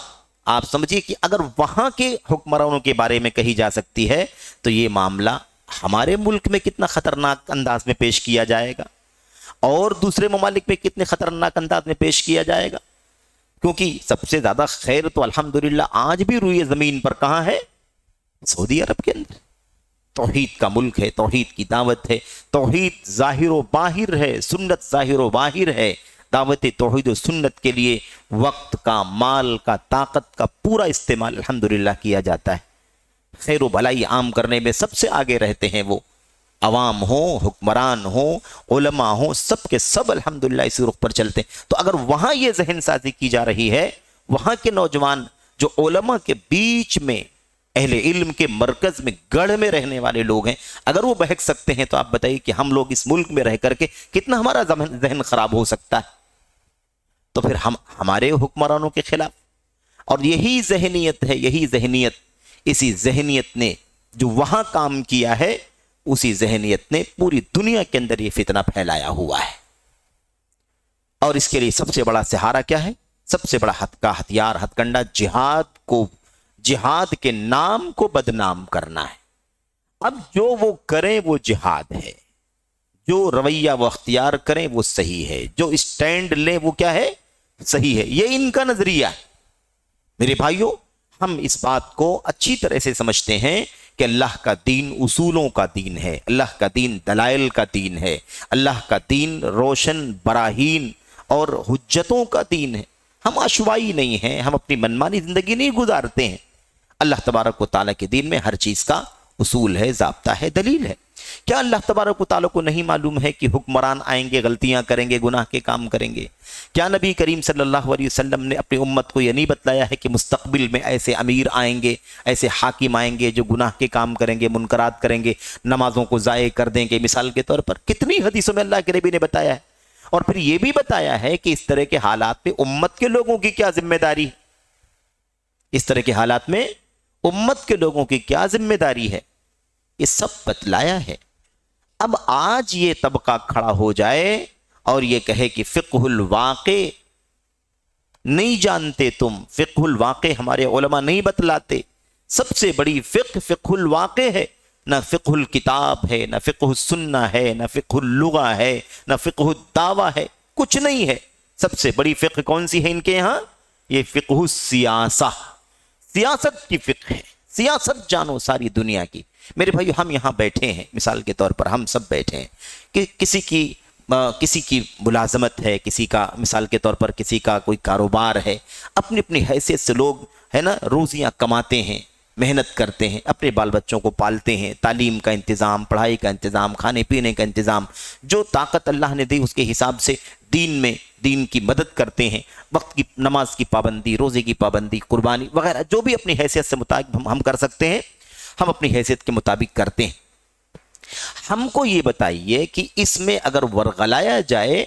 Speaker 1: آپ سمجھیے کہ اگر وہاں کے حکمرانوں کے بارے میں کہی جا سکتی ہے تو یہ معاملہ ہمارے ملک میں کتنا خطرناک انداز میں پیش کیا جائے گا اور دوسرے ممالک میں کتنے خطرناک انداز میں پیش کیا جائے گا، کیونکہ سب سے زیادہ خیر تو الحمدللہ آج بھی روئے زمین پر کہاں ہے؟ سعودی عرب کے اندر۔ توحید کا ملک ہے، توحید کی دعوت ہے، توحید ظاہر و باہر ہے، سنت ظاہر و باہر ہے۔ دعوت توحید و سنت کے لیے وقت کا، مال کا، طاقت کا پورا استعمال الحمدللہ کیا جاتا ہے۔ خیر و بھلائی عام کرنے میں سب سے آگے رہتے ہیں وہ، عوام ہوں، حکمران ہوں، علماء ہوں، سب کے سب الحمدللہ اسی رخ پر چلتے ہیں۔ تو اگر وہاں یہ ذہن سازی کی جا رہی ہے، وہاں کے نوجوان جو علماء کے بیچ میں، اہل علم کے مرکز میں، گڑھ میں رہنے والے لوگ ہیں، اگر وہ بہک سکتے ہیں تو آپ بتائیے کہ ہم لوگ اس ملک میں رہ کر کے کتنا ہمارا ذہن خراب ہو سکتا ہے۔ تو پھر ہم ہمارے حکمرانوں کے خلاف، اور یہی ذہنیت ہے، یہی ذہنیت، اسی ذہنیت نے جو وہاں کام کیا ہے، اسی ذہنیت نے پوری دنیا کے اندر یہ فتنہ پھیلایا ہوا ہے۔ اور اس کے لیے سب سے بڑا سہارا کیا ہے؟ سب سے بڑا ہتھیار، ہتھ کنڈا جہاد کے نام کو بدنام کرنا ہے۔ اب جو وہ کریں وہ جہاد ہے، جو رویہ وہ اختیار کریں وہ صحیح ہے، جو اسٹینڈ لیں وہ کیا ہے؟ صحیح ہے۔ یہ ان کا نظریہ ہے۔ میرے بھائیوں، ہم اس بات کو اچھی طرح سے سمجھتے ہیں کہ اللہ کا دین اصولوں کا دین ہے، اللہ کا دین دلائل کا دین ہے، اللہ کا دین روشن براہین اور حجتوں کا دین ہے۔ ہم عشوائی نہیں ہیں، ہم اپنی منمانی زندگی نہیں گزارتے ہیں۔ اللہ تبارک و تعالیٰ کے دین میں ہر چیز کا اصول ہے، ضابطہ ہے، دلیل ہے۔ کیا اللہ تبارک و تعالیٰ کو نہیں معلوم ہے کہ حکمران آئیں گے، غلطیاں کریں گے، گناہ کے کام کریں گے؟ کیا نبی کریم صلی اللہ علیہ وسلم نے اپنی امت کو یہ نہیں بتلایا ہے کہ مستقبل میں ایسے امیر آئیں گے، ایسے حاکم آئیں گے جو گناہ کے کام کریں گے، منکرات کریں گے، نمازوں کو ضائع کر دیں گے؟ مثال کے طور پر کتنی حدیثوں میں اللہ کے نبی نے بتایا ہے، اور پھر یہ بھی بتایا ہے کہ اس طرح کے حالات میں امت کے لوگوں کی کیا ذمہ داری ہے، اس طرح کے حالات میں امت کے لوگوں کی کیا ذمہ داری ہے، یہ سب بتلایا ہے۔ اب آج یہ طبقہ کھڑا ہو جائے اور یہ کہے کہ فقہ الواقع نہیں جانتے تم، فقہ الواقع ہمارے علماء نہیں بتلاتے، سب سے بڑی فقہ الواقع ہے، نہ فقہ الکتاب ہے، نہ فقہ السنہ ہے، نہ فقہ اللغہ ہے، نہ فقہ الدعوہ ہے، کچھ نہیں ہے۔ سب سے بڑی فقہ کون سی ہے ان کے یہاں؟ یہ فقہ السیاسہ، سیاست کی فقہ ہے، سیاست جانو ساری دنیا کی۔ میرے بھائیو، ہم یہاں بیٹھے ہیں، مثال کے طور پر ہم سب بیٹھے ہیں کہ کسی کی ملازمت ہے، کسی کا مثال کے طور پر کسی کا کوئی کاروبار ہے، اپنی اپنی حیثیت سے لوگ ہے نا روزیاں کماتے ہیں، محنت کرتے ہیں، اپنے بال بچوں کو پالتے ہیں، تعلیم کا انتظام، پڑھائی کا انتظام، کھانے پینے کا انتظام، جو طاقت اللہ نے دی اس کے حساب سے دین کی مدد کرتے ہیں، وقت کی نماز کی پابندی، روزے کی پابندی، قربانی وغیرہ جو بھی اپنی حیثیت سے مطابق ہم کر سکتے ہیں، ہم اپنی حیثیت کے مطابق کرتے ہیں۔ ہم کو یہ بتائیے کہ اس میں اگر ورغلایا جائے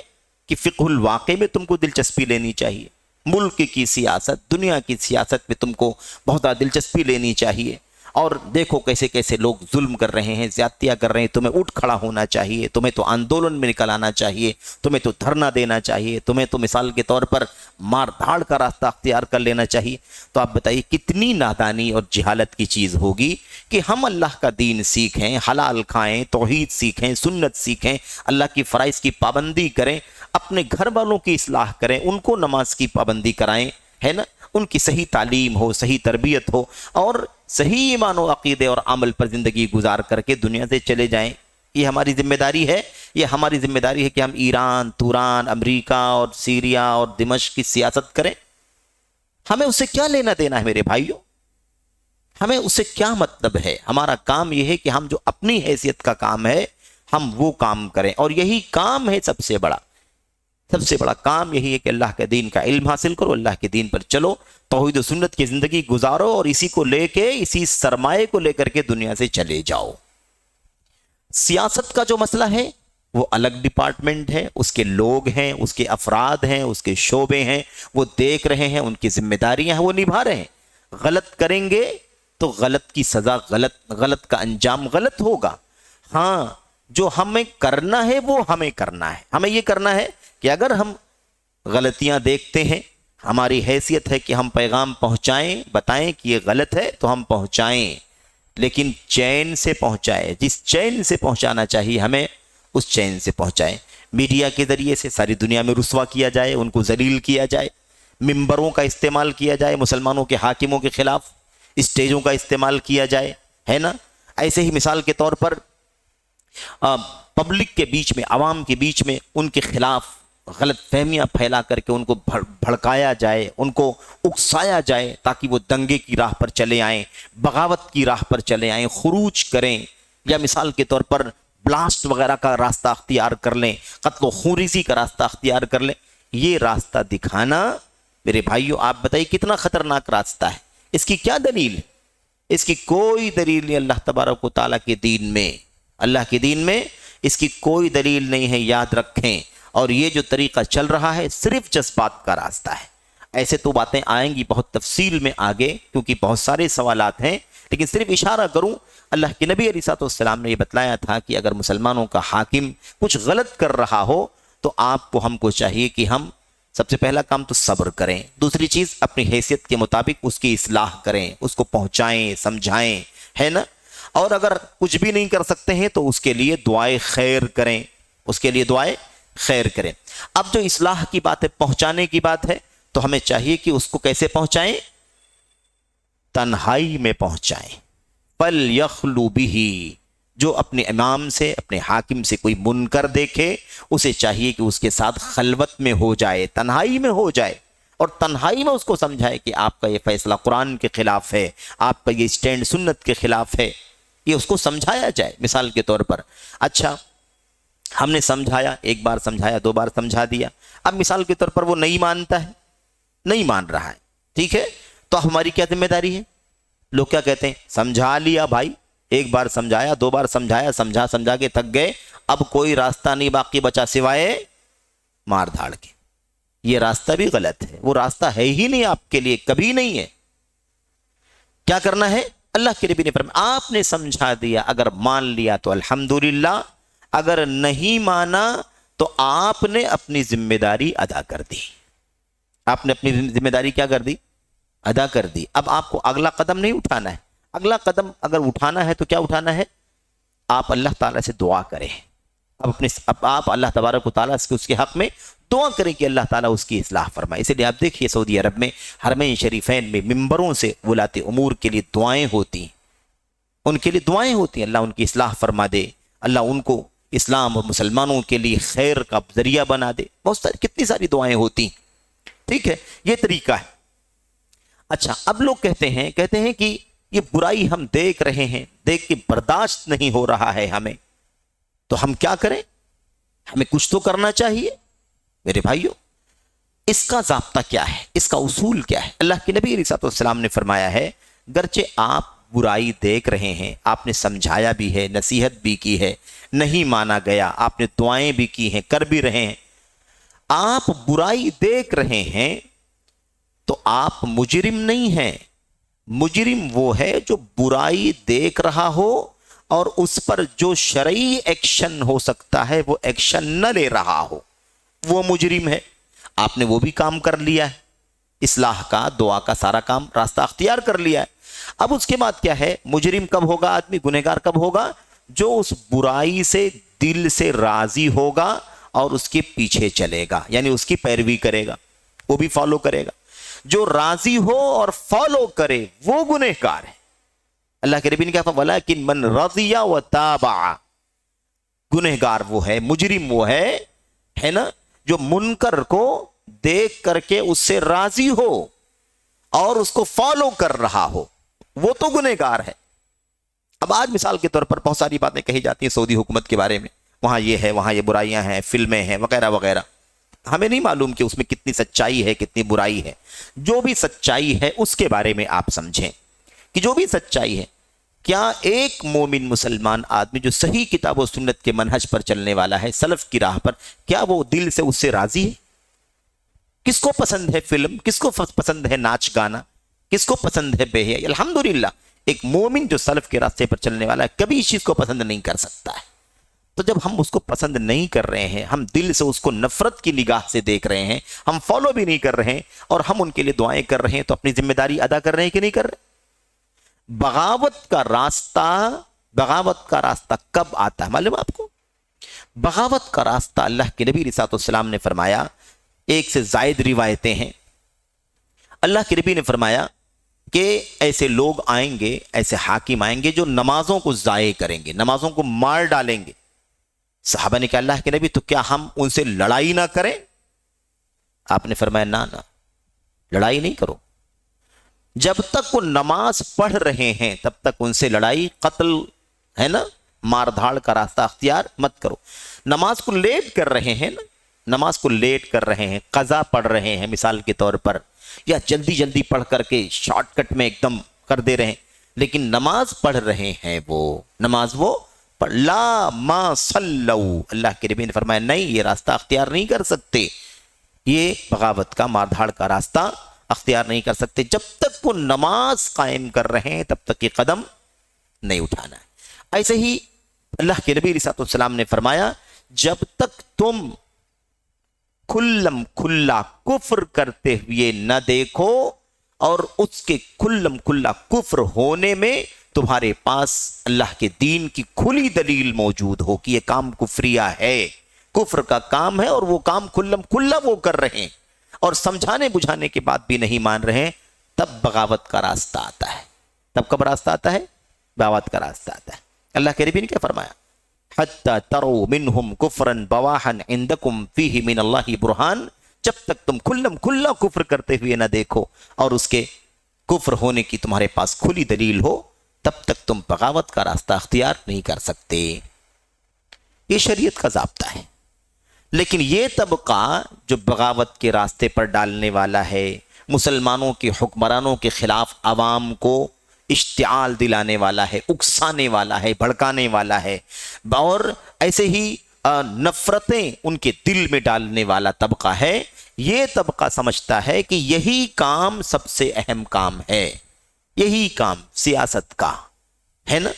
Speaker 1: کہ فقہ الواقع میں تم کو دلچسپی لینی چاہیے، ملک کی سیاست، دنیا کی سیاست میں تم کو بہت زیادہ دلچسپی لینی چاہیے، اور دیکھو کیسے کیسے لوگ ظلم کر رہے ہیں، زیادتیاں کر رہے ہیں، تمہیں اٹھ کھڑا ہونا چاہیے، تمہیں تو آندولن میں نکل آنا چاہیے، تمہیں تو دھرنا دینا چاہیے، تمہیں تو مثال کے طور پر مار دھاڑ کا راستہ اختیار کر لینا چاہیے۔ تو آپ بتائیے کتنی نادانی اور جہالت کی چیز ہوگی کہ ہم اللہ کا دین سیکھیں، حلال کھائیں، توحید سیکھیں، سنت سیکھیں، اللہ کی فرائض کی پابندی کریں، اپنے گھر والوں کی اصلاح کریں، ان کو نماز کی پابندی کرائیں، ہے نا، ان کی صحیح تعلیم ہو، صحیح تربیت ہو، اور صحیح ایمان و عقیدے اور عمل پر زندگی گزار کر کے دنیا سے چلے جائیں۔ یہ ہماری ذمہ داری ہے، یہ ہماری ذمہ داری ہے کہ ہم ایران، توران، امریکہ اور سیریا اور دمشق کی سیاست کریں۔ ہمیں اس سے کیا لینا دینا ہے میرے بھائیوں؟ ہمیں اس سے کیا مطلب ہے؟ ہمارا کام یہ ہے کہ ہم جو اپنی حیثیت کا کام ہے ہم وہ کام کریں، اور یہی کام ہے سب سے بڑا کام یہی ہے کہ اللہ کے دین کا علم حاصل کرو، اللہ کے دین پر چلو، توحید و سنت کی زندگی گزارو، اور اسی کو لے کے، اسی سرمایے کو لے کر کے دنیا سے چلے جاؤ۔ سیاست کا جو مسئلہ ہے وہ الگ ڈپارٹمنٹ ہے، اس کے لوگ ہیں، اس کے افراد ہیں، اس کے شعبے ہیں، وہ دیکھ رہے ہیں، ان کی ذمہ داریاں ہیں، وہ نبھا رہے ہیں۔ غلط کریں گے تو غلط کی سزا غلط کا انجام غلط ہوگا۔ ہاں، جو ہمیں کرنا ہے وہ ہمیں کرنا ہے، ہمیں یہ کرنا ہے کہ اگر ہم غلطیاں دیکھتے ہیں، ہماری حیثیت ہے کہ ہم پیغام پہنچائیں، بتائیں کہ یہ غلط ہے تو ہم پہنچائیں، لیکن چین سے پہنچائیں، جس چین سے پہنچانا چاہیے ہمیں اس چین سے پہنچائیں۔ میڈیا کے ذریعے سے ساری دنیا میں رسوا کیا جائے، ان کو ذلیل کیا جائے، ممبروں کا استعمال کیا جائے مسلمانوں کے حاکموں کے خلاف، اسٹیجوں کا استعمال کیا جائے، ہے نا۔ ایسے ہی مثال کے طور پر پبلک کے بیچ میں، عوام کے بیچ میں ان کے خلاف غلط فہمیاں پھیلا کر کے ان کو بھڑکایا جائے، ان کو اکسایا جائے تاکہ وہ دنگے کی راہ پر چلے آئیں، بغاوت کی راہ پر چلے آئیں، خروج کریں، یا مثال کے طور پر بلاسٹ وغیرہ کا راستہ اختیار کر لیں، قتل و خونریزی کا راستہ اختیار کر لیں۔ یہ راستہ دکھانا میرے بھائیوں آپ بتائیے کتنا خطرناک راستہ ہے؟ اس کی کیا دلیل ہے؟ اس کی کوئی دلیل نہیں اللہ تبارک و تعالیٰ کے دین میں، اللہ کے دین میں اس کی کوئی دلیل نہیں ہے، یاد رکھیں۔ اور یہ جو طریقہ چل رہا ہے صرف جذبات کا راستہ ہے۔ ایسے تو باتیں آئیں گی بہت تفصیل میں آگے، کیونکہ بہت سارے سوالات ہیں، لیکن صرف اشارہ کروں، اللہ کے نبی علیہ السلام نے یہ بتلایا تھا کہ اگر مسلمانوں کا حاکم کچھ غلط کر رہا ہو تو آپ کو، ہم کو چاہیے کہ ہم سب سے پہلا کام تو صبر کریں، دوسری چیز اپنی حیثیت کے مطابق اس کی اصلاح کریں، اس کو پہنچائیں، سمجھائیں، ہے نا۔ اور اگر کچھ بھی نہیں کر سکتے ہیں تو اس کے لیے دعائے خیر کریں، اس کے لیے دعائے خیر کریں۔ اب جو اصلاح کی بات ہے، پہنچانے کی بات ہے، تو ہمیں چاہیے کہ اس کو کیسے پہنچائیں؟ تنہائی میں پہنچائیں۔ فَلْيَخْلُ بِهِ، جو اپنے امام سے، اپنے حاکم سے کوئی منکر دیکھے، اسے چاہیے کہ اس کے ساتھ خلوت میں ہو جائے، تنہائی میں ہو جائے، اور تنہائی میں اس کو سمجھائے کہ آپ کا یہ فیصلہ قرآن کے خلاف ہے، آپ کا یہ اسٹینڈ سنت کے خلاف ہے، یہ اس کو سمجھایا جائے۔ مثال کے طور پر اچھا ہم نے سمجھایا، ایک بار سمجھایا، دو بار سمجھا دیا، اب مثال کے طور پر وہ نہیں مانتا ہے، نہیں مان رہا ہے، ٹھیک ہے، تو ہماری کیا ذمہ داری ہے؟ لوگ کیا کہتے ہیں؟ سمجھا لیا بھائی، ایک بار سمجھایا، دو بار سمجھایا، سمجھا کے تھک گئے، اب کوئی راستہ نہیں باقی بچا سوائے مار دھاڑ کے۔ یہ راستہ بھی غلط ہے، وہ راستہ ہے ہی نہیں آپ کے لیے، کبھی نہیں ہے۔ کیا کرنا ہے؟ اللہ کے نبی نے فرمایا آپ نے سمجھا دیا، اگر مان لیا تو الحمدللہ، اگر نہیں مانا تو آپ نے اپنی ذمہ داری ادا کر دی، آپ نے اپنی ذمہ داری کیا کر دی؟ ادا کر دی۔ اب آپ کو اگلا قدم نہیں اٹھانا ہے، اگلا قدم اگر اٹھانا ہے تو کیا اٹھانا ہے؟ آپ اللہ تعالیٰ سے دعا کریں، اب آپ اللہ تبارک و تعالیٰ سے اس کے حق میں دعا کریں کہ اللہ تعالیٰ اس کی اصلاح فرمائے۔ اسی لیے آپ دیکھیے سعودی عرب میں حرمین شریفین میں ممبروں سے ولاۃ امور کے لیے دعائیں ہوتی ہیں، ان کے لیے دعائیں ہوتی ہیں، اللہ ان کی اصلاح فرما دے، اللہ ان کو اسلام اور مسلمانوں کے لیے خیر کا ذریعہ بنا دے، بہت ساری کتنی ساری دعائیں ہوتی ہیں، ٹھیک ہے، یہ طریقہ ہے۔ اچھا اب لوگ کہتے ہیں کہ یہ برائی ہم دیکھ رہے ہیں، دیکھ کے برداشت نہیں ہو رہا ہے ہمیں، تو ہم کیا کریں؟ ہمیں کچھ تو کرنا چاہیے۔ میرے بھائیوں، اس کا ضابطہ کیا ہے، اس کا اصول کیا ہے؟ اللہ کے نبی علیہ الصلوۃ والسلام نے فرمایا ہے، گرچہ آپ برائی دیکھ رہے ہیں، آپ نے سمجھایا بھی ہے، نصیحت بھی کی ہے، نہیں مانا گیا، آپ نے دعائیں بھی کی ہیں، کر بھی رہے ہیں، آپ برائی دیکھ رہے ہیں تو آپ مجرم نہیں ہیں۔ مجرم وہ ہے جو برائی دیکھ رہا ہو اور اس پر جو شرعی ایکشن ہو سکتا ہے وہ ایکشن نہ لے رہا ہو، وہ مجرم ہے۔ آپ نے وہ بھی کام کر لیا ہے، اصلاح کا، دعا کا سارا کام راستہ اختیار کر لیا ہے۔ اب اس کے بعد کیا ہے؟ مجرم کب ہوگا آدمی، گنہگار کب ہوگا؟ جو اس برائی سے دل سے راضی ہوگا اور اس کے پیچھے چلے گا، یعنی اس کی پیروی کرے گا، وہ بھی فالو کرے گا۔ جو راضی ہو اور فالو کرے وہ گنہگار ہے۔ اللہ کے نبی نے کہا وَلَكِن مَنْ رَضِيَ وَتَابَعَ، گنہگار وہ ہے، مجرم وہ ہے نا، جو منکر کو دیکھ کر کے اس سے راضی ہو اور اس کو فالو کر رہا ہو، وہ تو گنہگار ہے۔ اب آج مثال کے طور پر بہت ساری باتیں کہی جاتی ہیں سعودی حکومت کے بارے میں، وہاں یہ ہے، وہاں یہ برائیاں ہیں، فلمیں ہیں وغیرہ وغیرہ۔ ہمیں نہیں معلوم کہ اس میں کتنی سچائی ہے، کتنی برائی ہے۔ جو بھی سچائی ہے اس کے بارے میں آپ سمجھیں کہ جو بھی سچائی ہے، کیا ایک مومن مسلمان آدمی جو صحیح کتاب و سنت کے منہج پر چلنے والا ہے، سلف کی راہ پر، کیا وہ دل سے اس سے راضی ہے؟ کس کو پسند ہے فلم؟ کس کو پسند ہے ناچ گانا؟ کس کو پسند ہے بے حیائی؟ الحمدللہ ایک مومن جو سلف کے راستے پر چلنے والا ہے کبھی اس چیز کو پسند نہیں کر سکتا ہے۔ تو جب ہم اس کو پسند نہیں کر رہے ہیں، ہم دل سے اس کو نفرت کی نگاہ سے دیکھ رہے ہیں، ہم فالو بھی نہیں کر رہے ہیں اور ہم ان کے لیے دعائیں کر رہے ہیں، تو اپنی ذمہ داری ادا کر رہے ہیں کہ نہیں کر رہے؟ بغاوت کا راستہ کب آتا ہے معلوم آپ کو؟ بغاوت کا راستہ اللہ کے نبی علیہ السلام نے فرمایا، ایک سے زائد روایتیں ہیں، اللہ کے نبی نے فرمایا کہ ایسے لوگ آئیں گے، ایسے حاکم آئیں گے جو نمازوں کو ضائع کریں گے، نمازوں کو مار ڈالیں گے۔ صحابہ نے کہا اللہ کے نبی تو کیا ہم ان سے لڑائی نہ کریں؟ آپ نے فرمایا نہ لڑائی نہیں کرو، جب تک وہ نماز پڑھ رہے ہیں تب تک ان سے لڑائی، قتل ہے نا، مار دھاڑ کا راستہ اختیار مت کرو۔ نماز کو لیٹ کر رہے ہیں نا، نماز کو لیٹ کر رہے ہیں، قضا پڑھ رہے ہیں مثال کے طور پر، یا جلدی جلدی پڑھ کر کے شارٹ کٹ میں ایک دم کر دے رہے ہیں، لیکن نماز پڑھ رہے ہیں، وہ نماز وہ لا ما صلو، اللہ کے نبی نے فرمایا نہیں، یہ راستہ اختیار نہیں کر سکتے، یہ بغاوت کا، مار دھاڑ کا راستہ اختیار نہیں کر سکتے۔ جب تک وہ نماز قائم کر رہے ہیں تب تک یہ قدم نہیں اٹھانا ہے۔ ایسے ہی اللہ کے نبی علیہ السلام نے فرمایا جب تک تم کھلم کھلا کفر کرتے ہوئے نہ دیکھو اور اس کے کھلم کھلا کفر ہونے میں تمہارے پاس اللہ کے دین کی کھلی دلیل موجود ہو کہ یہ کام کفریہ ہے، کفر کا کام ہے اور وہ کام کھلم کھلا وہ کر رہے ہیں، اور سمجھانے بجھانے کے بعد بھی نہیں مان رہے، تب بغاوت کا راستہ آتا ہے۔ تب کب راستہ آتا ہے؟ بغاوت کا راستہ آتا ہے۔ اللہ کے نبی نے کیا فرمایا؟ حتی تروا منہم کفرا بواحا عندکم فیہ من اللہ برہان، جب تک تم کھلم کھلا کفر کرتے ہوئے نہ دیکھو اور اس کے کفر ہونے کی تمہارے پاس کھلی دلیل ہو، تب تک تم بغاوت کا راستہ اختیار نہیں کر سکتے۔ یہ شریعت کا ضابطہ ہے۔ لیکن یہ طبقہ جو بغاوت کے راستے پر ڈالنے والا ہے، مسلمانوں کے حکمرانوں کے خلاف عوام کو اشتعال دلانے والا ہے، اکسانے والا ہے، بھڑکانے والا ہے، اور ایسے ہی نفرتیں ان کے دل میں ڈالنے والا طبقہ ہے، یہ طبقہ سمجھتا ہے کہ یہی کام سب سے اہم کام ہے، یہی کام سیاست کا ہے نا،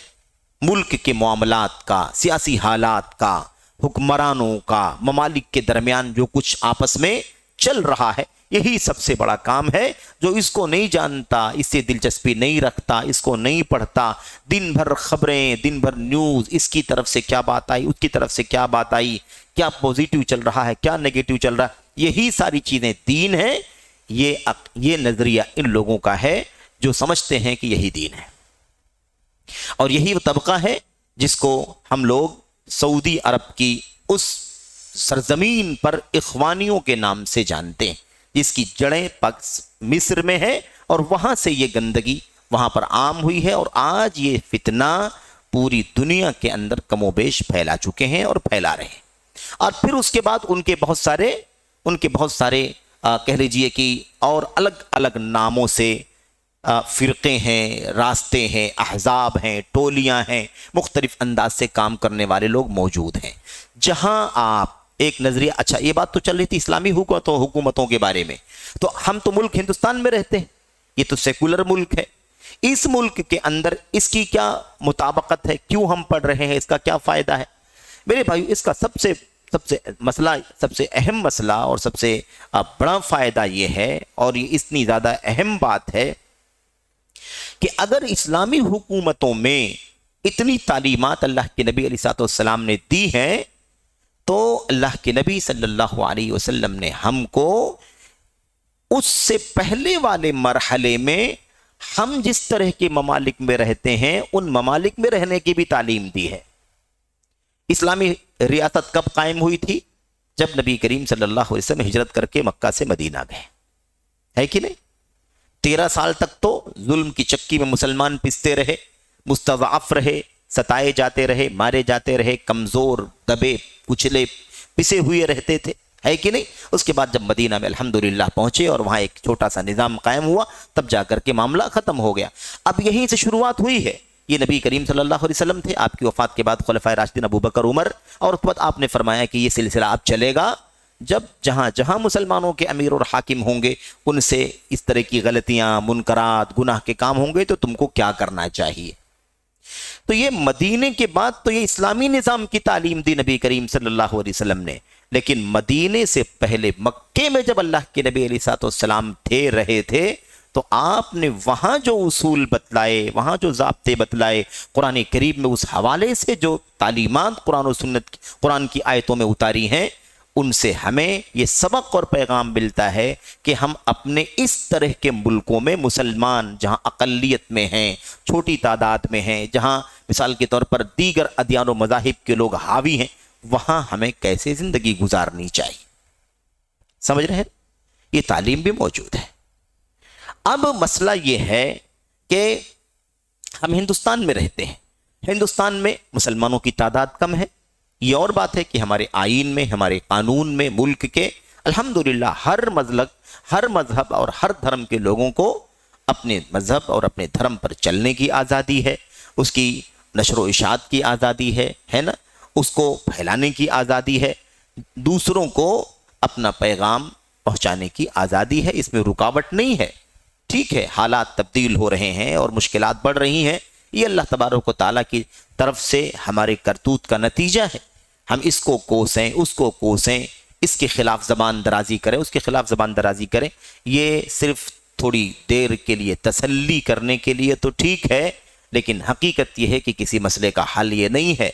Speaker 1: ملک کے معاملات کا، سیاسی حالات کا، حکمرانوں کا، ممالک کے درمیان جو کچھ آپس میں چل رہا ہے، یہی سب سے بڑا کام ہے۔ جو اس کو نہیں جانتا، اس سے دلچسپی نہیں رکھتا، اس کو نہیں پڑھتا، دن بھر خبریں، دن بھر نیوز، اس کی طرف سے کیا بات آئی، اس کی طرف سے کیا بات آئی، کیا پوزیٹیو چل رہا ہے، کیا نیگیٹو چل رہا ہے، یہی ساری چیزیں دین ہے۔ یہ نظریہ ان لوگوں کا ہے جو سمجھتے ہیں کہ یہی دین ہے، اور یہی وہ طبقہ ہے جس کو ہم لوگ سعودی عرب کی اس سرزمین پر اخوانیوں کے نام سے جانتے ہیں، جس کی جڑیں مصر میں ہے اور وہاں سے یہ گندگی وہاں پر عام ہوئی ہے، اور آج یہ فتنہ پوری دنیا کے اندر کم و بیش پھیلا چکے ہیں اور پھیلا رہے ہیں۔ اور پھر اس کے بعد ان کے بہت سارے کہہ لیجئے کہ اور الگ الگ ناموں سے فرقے ہیں، راستے ہیں، احزاب ہیں، ٹولیاں ہیں، مختلف انداز سے کام کرنے والے لوگ موجود ہیں۔ جہاں آپ ایک نظریہ، اچھا یہ بات تو چل رہی تھی اسلامی حکومتوں کے بارے میں، تو ہم تو ملک ہندوستان میں رہتے ہیں، یہ تو سیکولر ملک ہے، اس ملک کے اندر اس کی کیا مطابقت ہے، کیوں ہم پڑھ رہے ہیں، اس کا کیا فائدہ ہے؟ میرے بھائیو، اس کا سب سے اہم مسئلہ اور سب سے بڑا فائدہ یہ ہے، اور یہ اتنی زیادہ اہم بات ہے کہ اگر اسلامی حکومتوں میں اتنی تعلیمات اللہ کے نبی علیہ السلام نے دی ہیں، تو اللہ کے نبی صلی اللہ علیہ وسلم نے ہم کو اس سے پہلے والے مرحلے میں ہم جس طرح کے ممالک میں رہتے ہیں ان ممالک میں رہنے کی بھی تعلیم دی ہے۔ اسلامی ریاست کب قائم ہوئی تھی؟ جب نبی کریم صلی اللہ علیہ وسلم ہجرت کر کے مکہ سے مدینہ گئے، ہے کہ نہیں؟ 13 سال تک تو ظلم کی چکی میں مسلمان پستے رہے، مستضعف رہے، ستائے جاتے رہے، مارے جاتے رہے، کمزور، دبے، کچلے، پسے ہوئے رہتے تھے، ہے کہ نہیں؟ اس کے بعد جب مدینہ میں الحمدللہ پہنچے اور وہاں ایک چھوٹا سا نظام قائم ہوا، تب جا کر کے معاملہ ختم ہو گیا۔ اب یہیں سے شروعات ہوئی ہے۔ یہ نبی کریم صلی اللہ علیہ وسلم تھے، آپ کی وفات کے بعد خلفائے راشدین ابو بکر، عمر، اور اس کے بعد آپ نے فرمایا کہ یہ سلسلہ اب چلے گا، جب جہاں جہاں مسلمانوں کے امیر اور حاکم ہوں گے ان سے اس طرح کی غلطیاں، منکرات، گناہ کے کام ہوں گے تو تم کو کیا کرنا چاہیے۔ تو یہ مدینے کے بعد تو یہ اسلامی نظام کی تعلیم دی نبی کریم صلی اللہ علیہ وسلم نے، لیکن مدینے سے پہلے مکے میں جب اللہ کے نبی علیہ السلام رہے تھے تو آپ نے وہاں جو اصول بتلائے، وہاں جو ضابطے بتلائے، قرآن کریم میں اس حوالے سے جو تعلیمات قرآن کی آیتوں میں اتاری ہیں، ان سے ہمیں یہ سبق اور پیغام ملتا ہے کہ ہم اپنے اس طرح کے ملکوں میں مسلمان جہاں اقلیت میں ہیں، چھوٹی تعداد میں ہیں، جہاں مثال کے طور پر دیگر ادیان و مذاہب کے لوگ حاوی ہیں، وہاں ہمیں کیسے زندگی گزارنی چاہیے۔ سمجھ رہے ہیں؟ یہ تعلیم بھی موجود ہے۔ اب مسئلہ یہ ہے کہ ہم ہندوستان میں رہتے ہیں، ہندوستان میں مسلمانوں کی تعداد کم ہے، یہ اور بات ہے کہ ہمارے آئین میں، ہمارے قانون میں ملک کے الحمدللہ ہر مذہب اور ہر دھرم کے لوگوں کو اپنے مذہب اور اپنے دھرم پر چلنے کی آزادی ہے، اس کی نشر و اشاعت کی آزادی ہے نا، اس کو پھیلانے کی آزادی ہے، دوسروں کو اپنا پیغام پہنچانے کی آزادی ہے، اس میں رکاوٹ نہیں ہے۔ ٹھیک ہے، حالات تبدیل ہو رہے ہیں اور مشکلات بڑھ رہی ہیں، یہ اللہ تبارک و تعالیٰ کی طرف سے ہمارے کرتوت کا نتیجہ ہے۔ ہم اس کو کوسیں، اس کو کوسیں، اس کے خلاف زبان درازی کریں، اس کے خلاف زبان درازی کریں، یہ صرف تھوڑی دیر کے لیے تسلی کرنے کے لیے تو ٹھیک ہے، لیکن حقیقت یہ ہے کہ کسی مسئلے کا حل یہ نہیں ہے،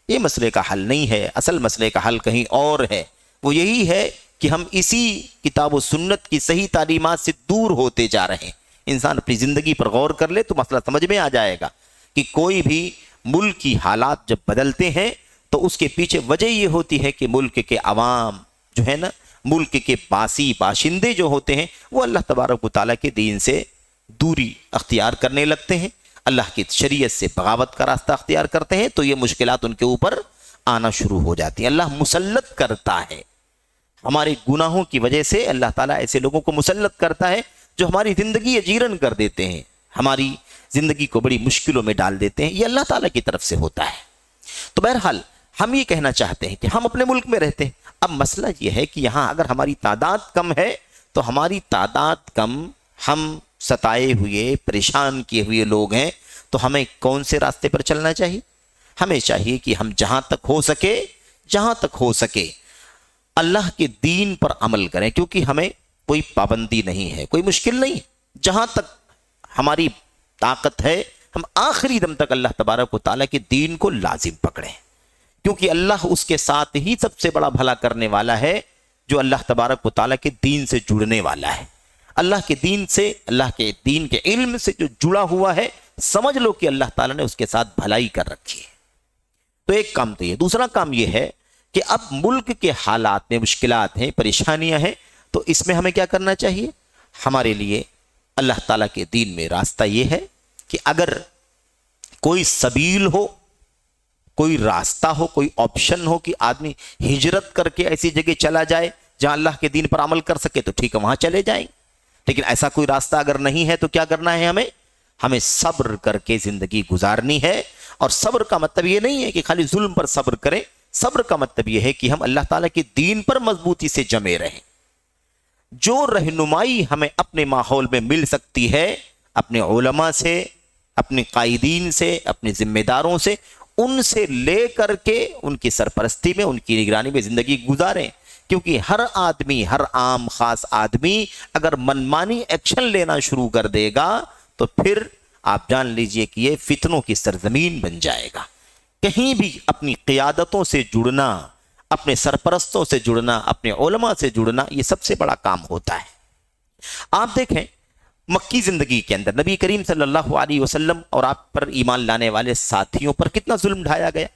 Speaker 1: یہ مسئلے کا حل نہیں ہے۔ اصل مسئلے کا حل کہیں اور ہے، وہ یہی ہے کہ ہم اسی کتاب و سنت کی صحیح تعلیمات سے دور ہوتے جا رہے ہیں۔ انسان اپنی زندگی پر غور کر لے تو مسئلہ سمجھ میں آ جائے گا کہ کوئی بھی ملک کی حالات جب بدلتے ہیں تو اس کے پیچھے وجہ یہ ہوتی ہے کہ ملک کے عوام جو ہے نا، ملک کے باشندے جو ہوتے ہیں، وہ اللہ تبارک و تعالیٰ کے دین سے دوری اختیار کرنے لگتے ہیں، اللہ کی شریعت سے بغاوت کا راستہ اختیار کرتے ہیں، تو یہ مشکلات ان کے اوپر آنا شروع ہو جاتی ہیں۔ اللہ مسلط کرتا ہے، ہمارے گناہوں کی وجہ سے اللہ تعالیٰ ایسے لوگوں کو مسلط کرتا ہے جو ہماری زندگی اجیرن کر دیتے ہیں، ہماری زندگی کو بڑی مشکلوں میں ڈال دیتے ہیں، یہ اللہ تعالیٰ کی طرف سے ہوتا ہے۔ تو بہرحال ہم یہ کہنا چاہتے ہیں کہ ہم اپنے ملک میں رہتے ہیں، اب مسئلہ یہ ہے کہ یہاں اگر ہماری تعداد کم ہے تو ہماری تعداد کم، ہم ستائے ہوئے، پریشان کیے ہوئے لوگ ہیں، تو ہمیں کون سے راستے پر چلنا چاہیے؟ ہمیں چاہیے کہ ہم جہاں تک ہو سکے اللہ کے دین پر عمل کریں، کیونکہ ہمیں کوئی پابندی نہیں ہے، کوئی مشکل نہیں، جہاں تک ہماری طاقت ہے ہم آخری دم تک اللہ تبارک و تعالیٰ کے دین کو لازم پکڑیں، کیونکہ اللہ اس کے ساتھ ہی سب سے بڑا بھلا کرنے والا ہے جو اللہ تبارک و تعالیٰ کے دین سے جڑنے والا ہے۔ اللہ کے دین سے، اللہ کے دین کے علم سے جو جڑا ہوا ہے، سمجھ لو کہ اللہ تعالیٰ نے اس کے ساتھ بھلائی کر رکھی ہے۔ تو ایک کام تو یہ، دوسرا کام یہ ہے کہ اب ملک کے حالات میں مشکلات ہیں، پریشانیاں ہیں، تو اس میں ہمیں کیا کرنا چاہیے؟ ہمارے لیے اللہ تعالیٰ کے دین میں راستہ یہ ہے کہ اگر کوئی سبیل ہو، کوئی راستہ ہو، کوئی آپشن ہو کہ آدمی ہجرت کر کے ایسی جگہ چلا جائے جہاں اللہ کے دین پر عمل کر سکے تو ٹھیک ہے، وہاں چلے جائیں۔ لیکن ایسا کوئی راستہ اگر نہیں ہے تو کیا کرنا ہے؟ ہمیں صبر کر کے زندگی گزارنی ہے۔ اور صبر کا مطلب یہ نہیں ہے کہ خالی ظلم پر صبر کریں، صبر کا مطلب یہ ہے کہ ہم اللہ تعالیٰ کے دین پر مضبوطی سے جمے رہیں۔ جو رہنمائی ہمیں اپنے ماحول میں مل سکتی ہے، اپنے علماء سے، اپنے قائدین سے، اپنے ذمہ داروں سے، ان سے لے کر کے ان کی سرپرستی میں، ان کی نگرانی میں زندگی گزاریں۔ کیونکہ ہر آدمی، ہر عام خاص آدمی اگر منمانی ایکشن لینا شروع کر دے گا تو پھر آپ جان لیجئے کہ یہ فتنوں کی سرزمین بن جائے گا۔ کہیں بھی اپنی قیادتوں سے جڑنا، اپنے سرپرستوں سے جڑنا، اپنے علماء سے جڑنا، یہ سب سے بڑا کام ہوتا ہے۔ آپ دیکھیں مکی زندگی کے اندر نبی کریم صلی اللہ علیہ وسلم اور آپ پر ایمان لانے والے ساتھیوں پر کتنا ظلم ڈھایا گیا،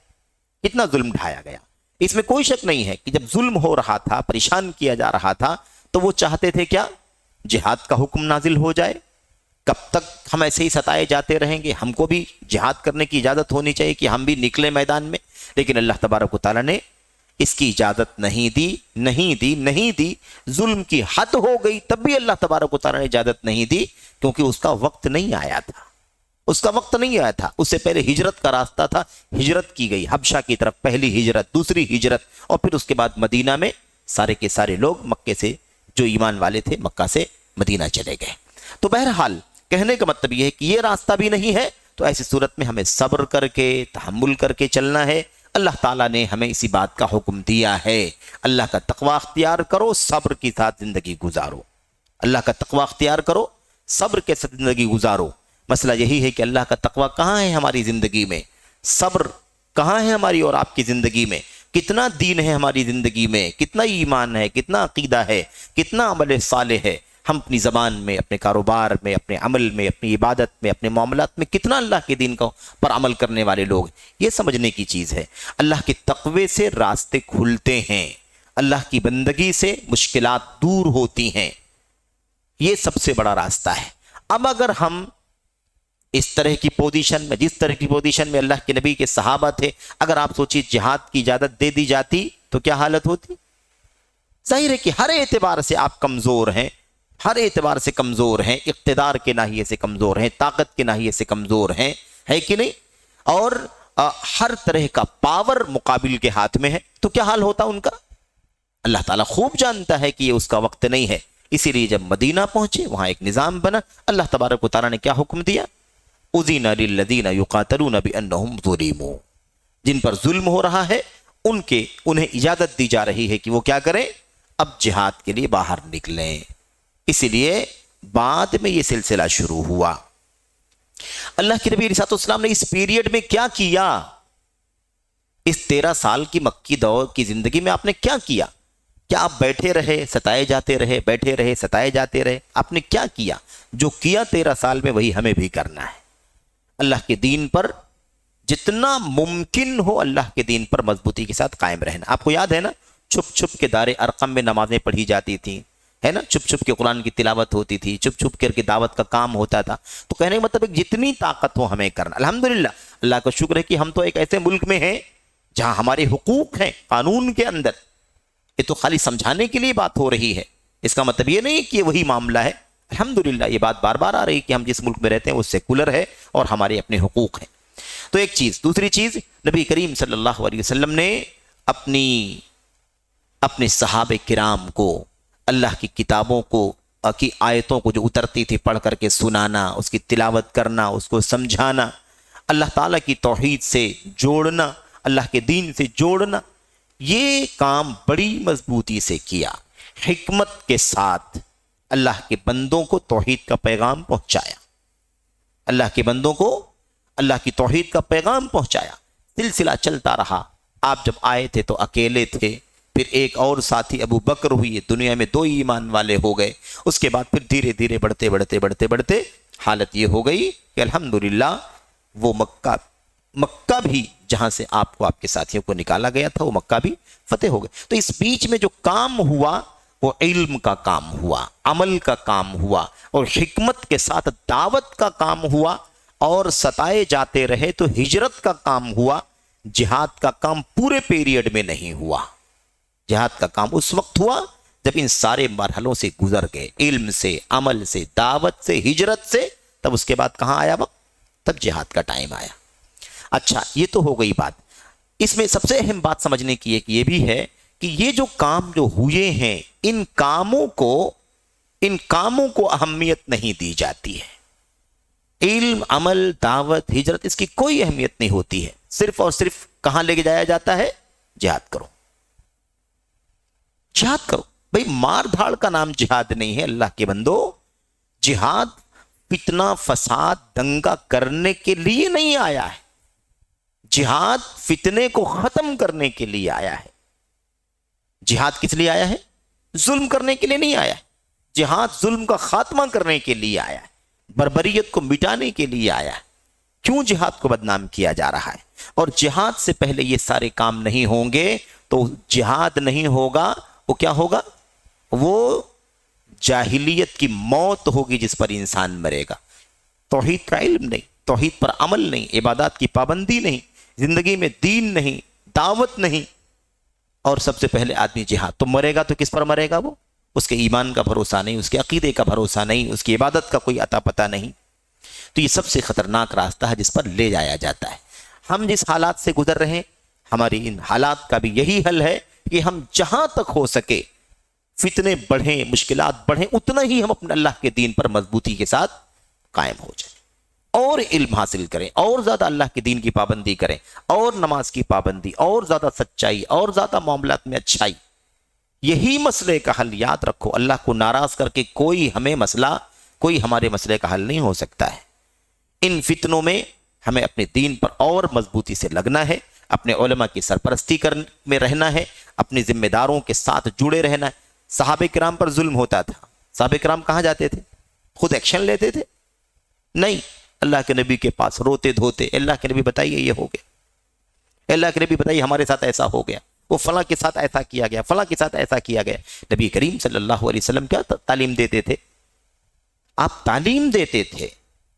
Speaker 1: کتنا ظلم ڈھایا گیا۔ اس میں کوئی شک نہیں ہے کہ جب ظلم ہو رہا تھا، پریشان کیا جا رہا تھا، تو وہ چاہتے تھے کیا؟ جہاد کا حکم نازل ہو جائے۔ کب تک ہم ایسے ہی ستائے جاتے رہیں گے؟ ہم کو بھی جہاد کرنے کی اجازت ہونی چاہیے کہ ہم بھی نکلیں میدان میں۔ لیکن اللہ تبارک و تعالیٰ نے اس کی اجازت نہیں دی۔ ظلم کی حد ہو گئی تب بھی اللہ تبارک و تعالیٰ نے اجازت نہیں دی، کیونکہ اس کا وقت نہیں آیا تھا۔ اس کا وقت نہیں آیا تھا۔ اس سے پہلے ہجرت کا راستہ تھا، ہجرت کی گئی حبشہ کی طرف، پہلی ہجرت، دوسری ہجرت، اور پھر اس کے بعد مدینہ میں سارے کے سارے لوگ مکے سے جو ایمان والے تھے مکہ سے مدینہ چلے گئے۔ تو بہرحال کہنے کا مطلب یہ ہے کہ یہ راستہ بھی نہیں ہے، تو ایسی صورت میں ہمیں صبر کر کے، تحمل کر کے چلنا ہے۔ اللہ تعالیٰ نے ہمیں اسی بات کا حکم دیا ہے، اللہ کا تقوی اختیار کرو، صبر کے ساتھ زندگی گزارو۔ اللہ کا تقوی اختیار کرو، صبر کے ساتھ زندگی گزارو۔ مسئلہ یہی ہے کہ اللہ کا تقوی کہاں ہے ہماری زندگی میں؟ صبر کہاں ہے ہماری اور آپ کی زندگی میں؟ کتنا دین ہے ہماری زندگی میں؟ کتنا ایمان ہے؟ کتنا عقیدہ ہے؟ کتنا عمل صالح ہے؟ ہم اپنی زبان میں، اپنے کاروبار میں، اپنے عمل میں، اپنی عبادت میں، اپنے معاملات میں کتنا اللہ کے دین پر عمل کرنے والے لوگ ہیں؟ یہ سمجھنے کی چیز ہے۔ اللہ کے تقوی سے راستے کھلتے ہیں، اللہ کی بندگی سے مشکلات دور ہوتی ہیں، یہ سب سے بڑا راستہ ہے۔ اب اگر ہم اس طرح کی پوزیشن میں، جس طرح کی پوزیشن میں اللہ کے نبی کے صحابہ تھے، اگر آپ سوچیے جہاد کی اجازت دے دی جاتی تو کیا حالت ہوتی؟ ظاہر ہے کہ ہر اعتبار سے آپ کمزور ہیں، ہر اعتبار سے کمزور ہیں، اقتدار کے ناحیے سے کمزور ہیں، طاقت کے ناحیے سے کمزور ہیں، ہے کہ نہیں؟ اور ہر طرح کا پاور مقابل کے ہاتھ میں ہے، تو کیا حال ہوتا ان کا؟ اللہ تعالیٰ خوب جانتا ہے کہ یہ اس کا وقت نہیں ہے۔ اسی لیے جب مدینہ پہنچے وہاں ایک نظام بنا، اللہ تبارک و تعالیٰ نے کیا حکم دیا؟ اذن للذین یقاتلون بانہم ظلموا، جن پر ظلم ہو رہا ہے انہیں اجازت دی جا رہی ہے کہ وہ کیا کریں؟ اب جہاد کے لیے باہر نکلیں۔ اسی لیے بعد میں یہ سلسلہ شروع ہوا۔ اللہ کے نبی علیہ الصلوۃ والسلام نے اس پیریڈ میں کیا کیا؟ اس 13 سال کی مکی دور کی زندگی میں آپ نے کیا کیا؟ کیا آپ بیٹھے رہے، ستائے جاتے رہے، بیٹھے رہے، ستائے جاتے رہے؟ آپ نے کیا کیا؟ جو کیا 13 سال میں وہی ہمیں بھی کرنا ہے۔ اللہ کے دین پر جتنا ممکن ہو اللہ کے دین پر مضبوطی کے ساتھ قائم رہنا۔ آپ کو یاد ہے نا، چھپ چھپ کے دار ارقم میں نمازیں پڑھی جاتی تھیں، ہے نا، چھپ چھپ کے قرآن کی تلاوت ہوتی تھی، چھپ چھپ کر کے دعوت کا کام ہوتا تھا۔ تو کہنے کا مطلب ہے جتنی طاقت ہو ہمیں کرنا۔ الحمدللہ اللہ کا شکر ہے کہ ہم تو ایک ایسے ملک میں ہیں جہاں ہمارے حقوق ہیں قانون کے اندر۔ یہ تو خالی سمجھانے کے لیے بات ہو رہی ہے، اس کا مطلب یہ نہیں کہ وہی معاملہ ہے۔ الحمدللہ یہ بات بار بار آ رہی کہ ہم جس ملک میں رہتے ہیں وہ سیکولر ہے اور ہمارے اپنے حقوق ہیں۔ تو ایک چیز۔ دوسری چیز، نبی کریم صلی اللہ علیہ وسلم نے اپنے صحابہ کرام کو اللہ کی کتابوں کی آیتوں کو جو اترتی تھی پڑھ کر کے سنانا، اس کی تلاوت کرنا، اس کو سمجھانا، اللہ تعالیٰ کی توحید سے جوڑنا، اللہ کے دین سے جوڑنا، یہ کام بڑی مضبوطی سے کیا۔ حکمت کے ساتھ اللہ کے بندوں کو توحید کا پیغام پہنچایا، اللہ کے بندوں کو اللہ کی توحید کا پیغام پہنچایا۔ سلسلہ چلتا رہا۔ آپ جب آئے تھے تو اکیلے تھے، پھر ایک اور ساتھی ابو بکر ہوئی، دنیا میں 2 ایمان والے ہو گئے۔ اس کے بعد پھر دھیرے دھیرے بڑھتے حالت یہ ہو گئی کہ الحمدللہ وہ مکہ بھی جہاں سے آپ کو آپ کے ساتھیوں کو نکالا گیا تھا، وہ مکہ بھی فتح ہو گئے۔ تو اس بیچ میں جو کام ہوا وہ علم کا کام ہوا، عمل کا کام ہوا، اور حکمت کے ساتھ دعوت کا کام ہوا، اور ستائے جاتے رہے تو ہجرت کا کام ہوا۔ جہاد کا کام پورے پیریڈ میں نہیں ہوا، جہاد کا کام اس وقت ہوا جب ان سارے مرحلوں سے گزر گئے، علم سے، عمل سے، دعوت سے، ہجرت سے، تب اس کے بعد کہاں آیا وقت؟ تب جہاد کا ٹائم آیا۔ اچھا، یہ تو ہو گئی بات۔ اس میں سب سے اہم بات سمجھنے کی ایک یہ بھی ہے کہ یہ جو کام جو ہوئے ہیں، ان کاموں کو اہمیت نہیں دی جاتی ہے۔ علم، عمل، دعوت، ہجرت، اس کی کوئی اہمیت نہیں ہوتی ہے، صرف اور صرف کہاں لے کے جایا جاتا ہے؟ جہاد کرو، جہاد کرو۔ بھئی مار دھاڑ کا نام جہاد نہیں ہے اللہ کے بندو۔ جہاد فتنہ فساد دنگا کرنے کے لیے نہیں آیا ہے، جہاد فتنے کو ختم کرنے کے لیے آیا ہے۔ جہاد کس لیے آیا ہے؟ ظلم کرنے کے لیے نہیں آیا ہے، جہاد ظلم کا خاتمہ کرنے کے لیے آیا ہے، بربریت کو مٹانے کے لیے آیا ہے۔ کیوں جہاد کو بدنام کیا جا رہا ہے؟ اور جہاد سے پہلے یہ سارے کام نہیں ہوں گے تو جہاد نہیں ہوگا، وہ کیا ہوگا؟ وہ جاہلیت کی موت ہوگی جس پر انسان مرے گا۔ توحید کا علم نہیں، توحید پر عمل نہیں، عبادات کی پابندی نہیں، زندگی میں دین نہیں، دعوت نہیں، اور سب سے پہلے آدمی جہاد۔ تو مرے گا تو کس پر مرے گا؟ وہ اس کے ایمان کا بھروسہ نہیں، اس کے عقیدے کا بھروسہ نہیں، اس کی عبادت کا کوئی عطا پتہ نہیں۔ تو یہ سب سے خطرناک راستہ ہے جس پر لے جایا جاتا ہے۔ ہم جس حالات سے گزر رہے ہیں، ہماری ان حالات کا بھی یہی حل ہے کہ ہم جہاں تک ہو سکے فتنے بڑھیں، مشکلات بڑھیں، اتنا ہی ہم اپنے اللہ کے دین پر مضبوطی کے ساتھ قائم ہو جائیں، اور علم حاصل کریں، اور زیادہ اللہ کے دین کی پابندی کریں، اور نماز کی پابندی، اور زیادہ سچائی، اور زیادہ معاملات میں اچھائی۔ یہی مسئلے کا حل، یاد رکھو۔ اللہ کو ناراض کر کے کوئی ہمارے مسئلے کا حل نہیں ہو سکتا ہے۔ ان فتنوں میں ہمیں اپنے دین پر اور مضبوطی سے لگنا ہے، اپنے علماء کی سرپرستی میں رہنا ہے، اپنے ذمہ داروں کے ساتھ جڑے رہنا ہے۔ صحابہ کرام پر ظلم ہوتا تھا، صحابہ کرام کہاں جاتے تھے؟ خود ایکشن لیتے تھے؟ نہیں، اللہ کے نبی کے پاس روتے دھوتے، اللہ کے نبی بتائیے یہ ہو گیا، اللہ کے نبی بتائیے ہمارے ساتھ ایسا ہو گیا، وہ فلاں کے ساتھ ایسا کیا گیا، فلاں کے ساتھ ایسا کیا گیا۔ نبی کریم صلی اللہ علیہ وسلم کیا تعلیم دیتے تھے؟ آپ تعلیم دیتے تھے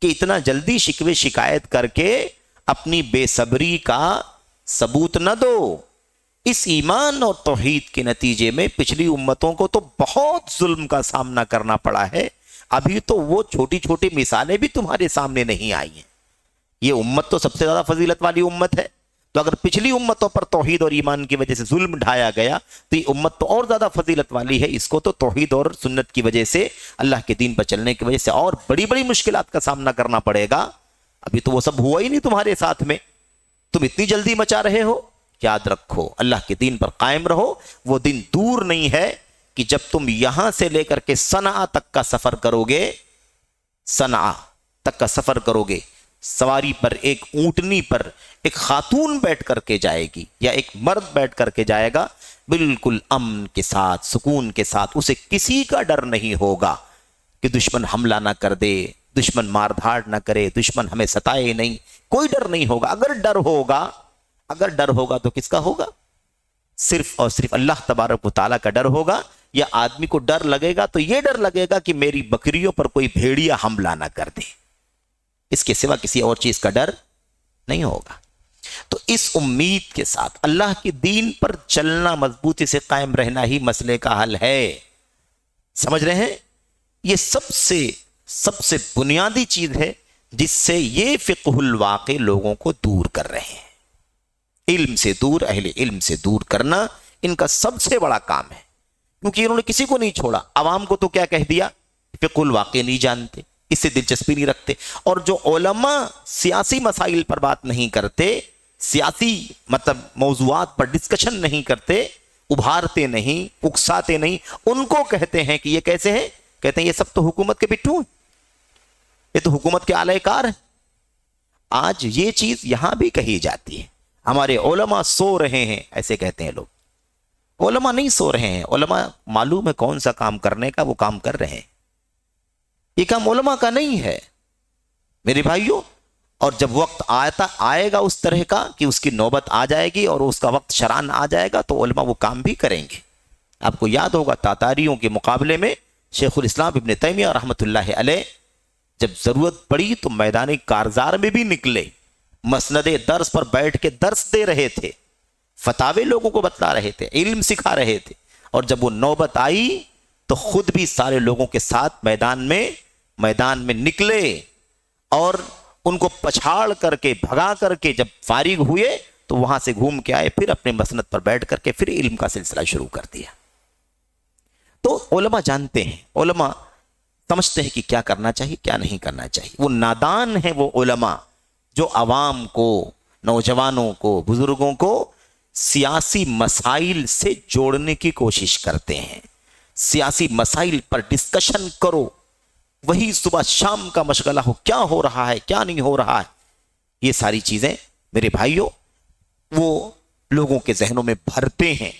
Speaker 1: کہ اتنا جلدی شکوے شکایت کر کے اپنی بے صبری کا ثبوت نہ دو۔ اس ایمان اور توحید کے نتیجے میں پچھلی امتوں کو تو بہت ظلم کا سامنا کرنا پڑا ہے، ابھی تو وہ چھوٹی چھوٹی مثالیں بھی تمہارے سامنے نہیں آئی ہیں۔ یہ امت تو سب سے زیادہ فضیلت والی امت ہے، تو اگر پچھلی امتوں پر توحید اور ایمان کی وجہ سے ظلم ڈھایا گیا تو یہ امت تو اور زیادہ فضیلت والی ہے، اس کو تو توحید اور سنت کی وجہ سے، اللہ کے دین پر چلنے کی وجہ سے اور بڑی بڑی مشکلات کا سامنا کرنا پڑے گا۔ ابھی تو وہ سب ہوا ہی نہیں تمہارے ساتھ میں، تم اتنی جلدی مچا رہے ہو۔ یاد رکھو، اللہ کے دین پر قائم رہو۔ وہ دن دور نہیں ہے کہ جب تم یہاں سے لے کر کے صنعاء تک کا سفر کرو گے، صنعاء تک کا سفر کرو گے، سواری پر، ایک اونٹنی پر ایک خاتون بیٹھ کر کے جائے گی یا ایک مرد بیٹھ کر کے جائے گا، بالکل امن کے ساتھ، سکون کے ساتھ، اسے کسی کا ڈر نہیں ہوگا کہ دشمن حملہ نہ کر دے، دشمن مار دھاڑ نہ کرے، دشمن ہمیں ستائے نہیں، کوئی ڈر نہیں ہوگا۔ اگر ڈر ہوگا تو کس کا ہوگا؟ صرف اور صرف اللہ تبارک و تعالیٰ کا ڈر ہوگا۔ یا آدمی کو ڈر لگے گا تو یہ ڈر لگے گا کہ میری بکریوں پر کوئی بھیڑیا حملہ نہ کر دے، اس کے سوا کسی اور چیز کا ڈر نہیں ہوگا۔ تو اس امید کے ساتھ اللہ کے دین پر چلنا، مضبوطی سے قائم رہنا ہی مسئلے کا حل ہے۔ سمجھ رہے ہیں؟ یہ سب سے بنیادی چیز ہے جس سے یہ فقہ الواقع لوگوں کو دور کر رہے ہیں۔ علم سے دور، اہل علم سے دور کرنا ان کا سب سے بڑا کام ہے، کیونکہ انہوں نے کسی کو نہیں چھوڑا۔ عوام کو تو کیا کہہ دیا؟ فقہ الواقع نہیں جانتے، اس سے دلچسپی نہیں رکھتے۔ اور جو علماء سیاسی مسائل پر بات نہیں کرتے، سیاسی موضوعات پر ڈسکشن نہیں کرتے، ابھارتے نہیں، اکساتے نہیں، ان کو کہتے ہیں کہ یہ کیسے ہیں؟ کہتے ہیں یہ سب تو حکومت کے پٹھو ہیں، یہ تو حکومت کے اعلی کار ہیں۔ آج یہ چیز یہاں بھی کہی جاتی ہے، ہمارے علماء سو رہے ہیں، ایسے کہتے ہیں لوگ۔ علماء نہیں سو رہے ہیں، علماء معلوم ہے کون سا کام کرنے کا، وہ کام کر رہے ہیں۔ یہ کام علماء کا نہیں ہے میرے بھائیوں۔ اور جب وقت آئے گا اس طرح کا کہ اس کی نوبت آ جائے گی اور اس کا وقت شران آ جائے گا تو علماء وہ کام بھی کریں گے۔ آپ کو یاد ہوگا تاتاریوں کے مقابلے میں شیخ الاسلام ابن تیمیہ رحمۃ اللہ علیہ جب ضرورت پڑی تو میدان کارزار میں بھی نکلے، مسند درس پر بیٹھ کے درس دے رہے تھے، فتاوے لوگوں کو بتلا رہے تھے، علم سکھا رہے تھے، اور جب وہ نوبت آئی تو خود بھی سارے لوگوں کے ساتھ میدان میں نکلے، اور ان کو پچھاڑ کر کے بھگا کر کے جب فارغ ہوئے تو وہاں سے گھوم کے آئے، پھر اپنے مسند پر بیٹھ کر کے پھر علم کا سلسلہ شروع کر دیا۔ تو علماء جانتے ہیں، علماء سمجھتے ہیں کہ کیا کرنا چاہیے کیا نہیں کرنا چاہیے۔ وہ نادان ہیں وہ علماء جو عوام کو، نوجوانوں کو، بزرگوں کو سیاسی مسائل سے جوڑنے کی کوشش کرتے ہیں۔ سیاسی مسائل پر ڈسکشن کرو، وہی صبح شام کا مشغلہ ہو، کیا ہو رہا ہے کیا نہیں ہو رہا ہے۔ یہ ساری چیزیں میرے بھائیوں وہ لوگوں کے ذہنوں میں بھرتے ہیں۔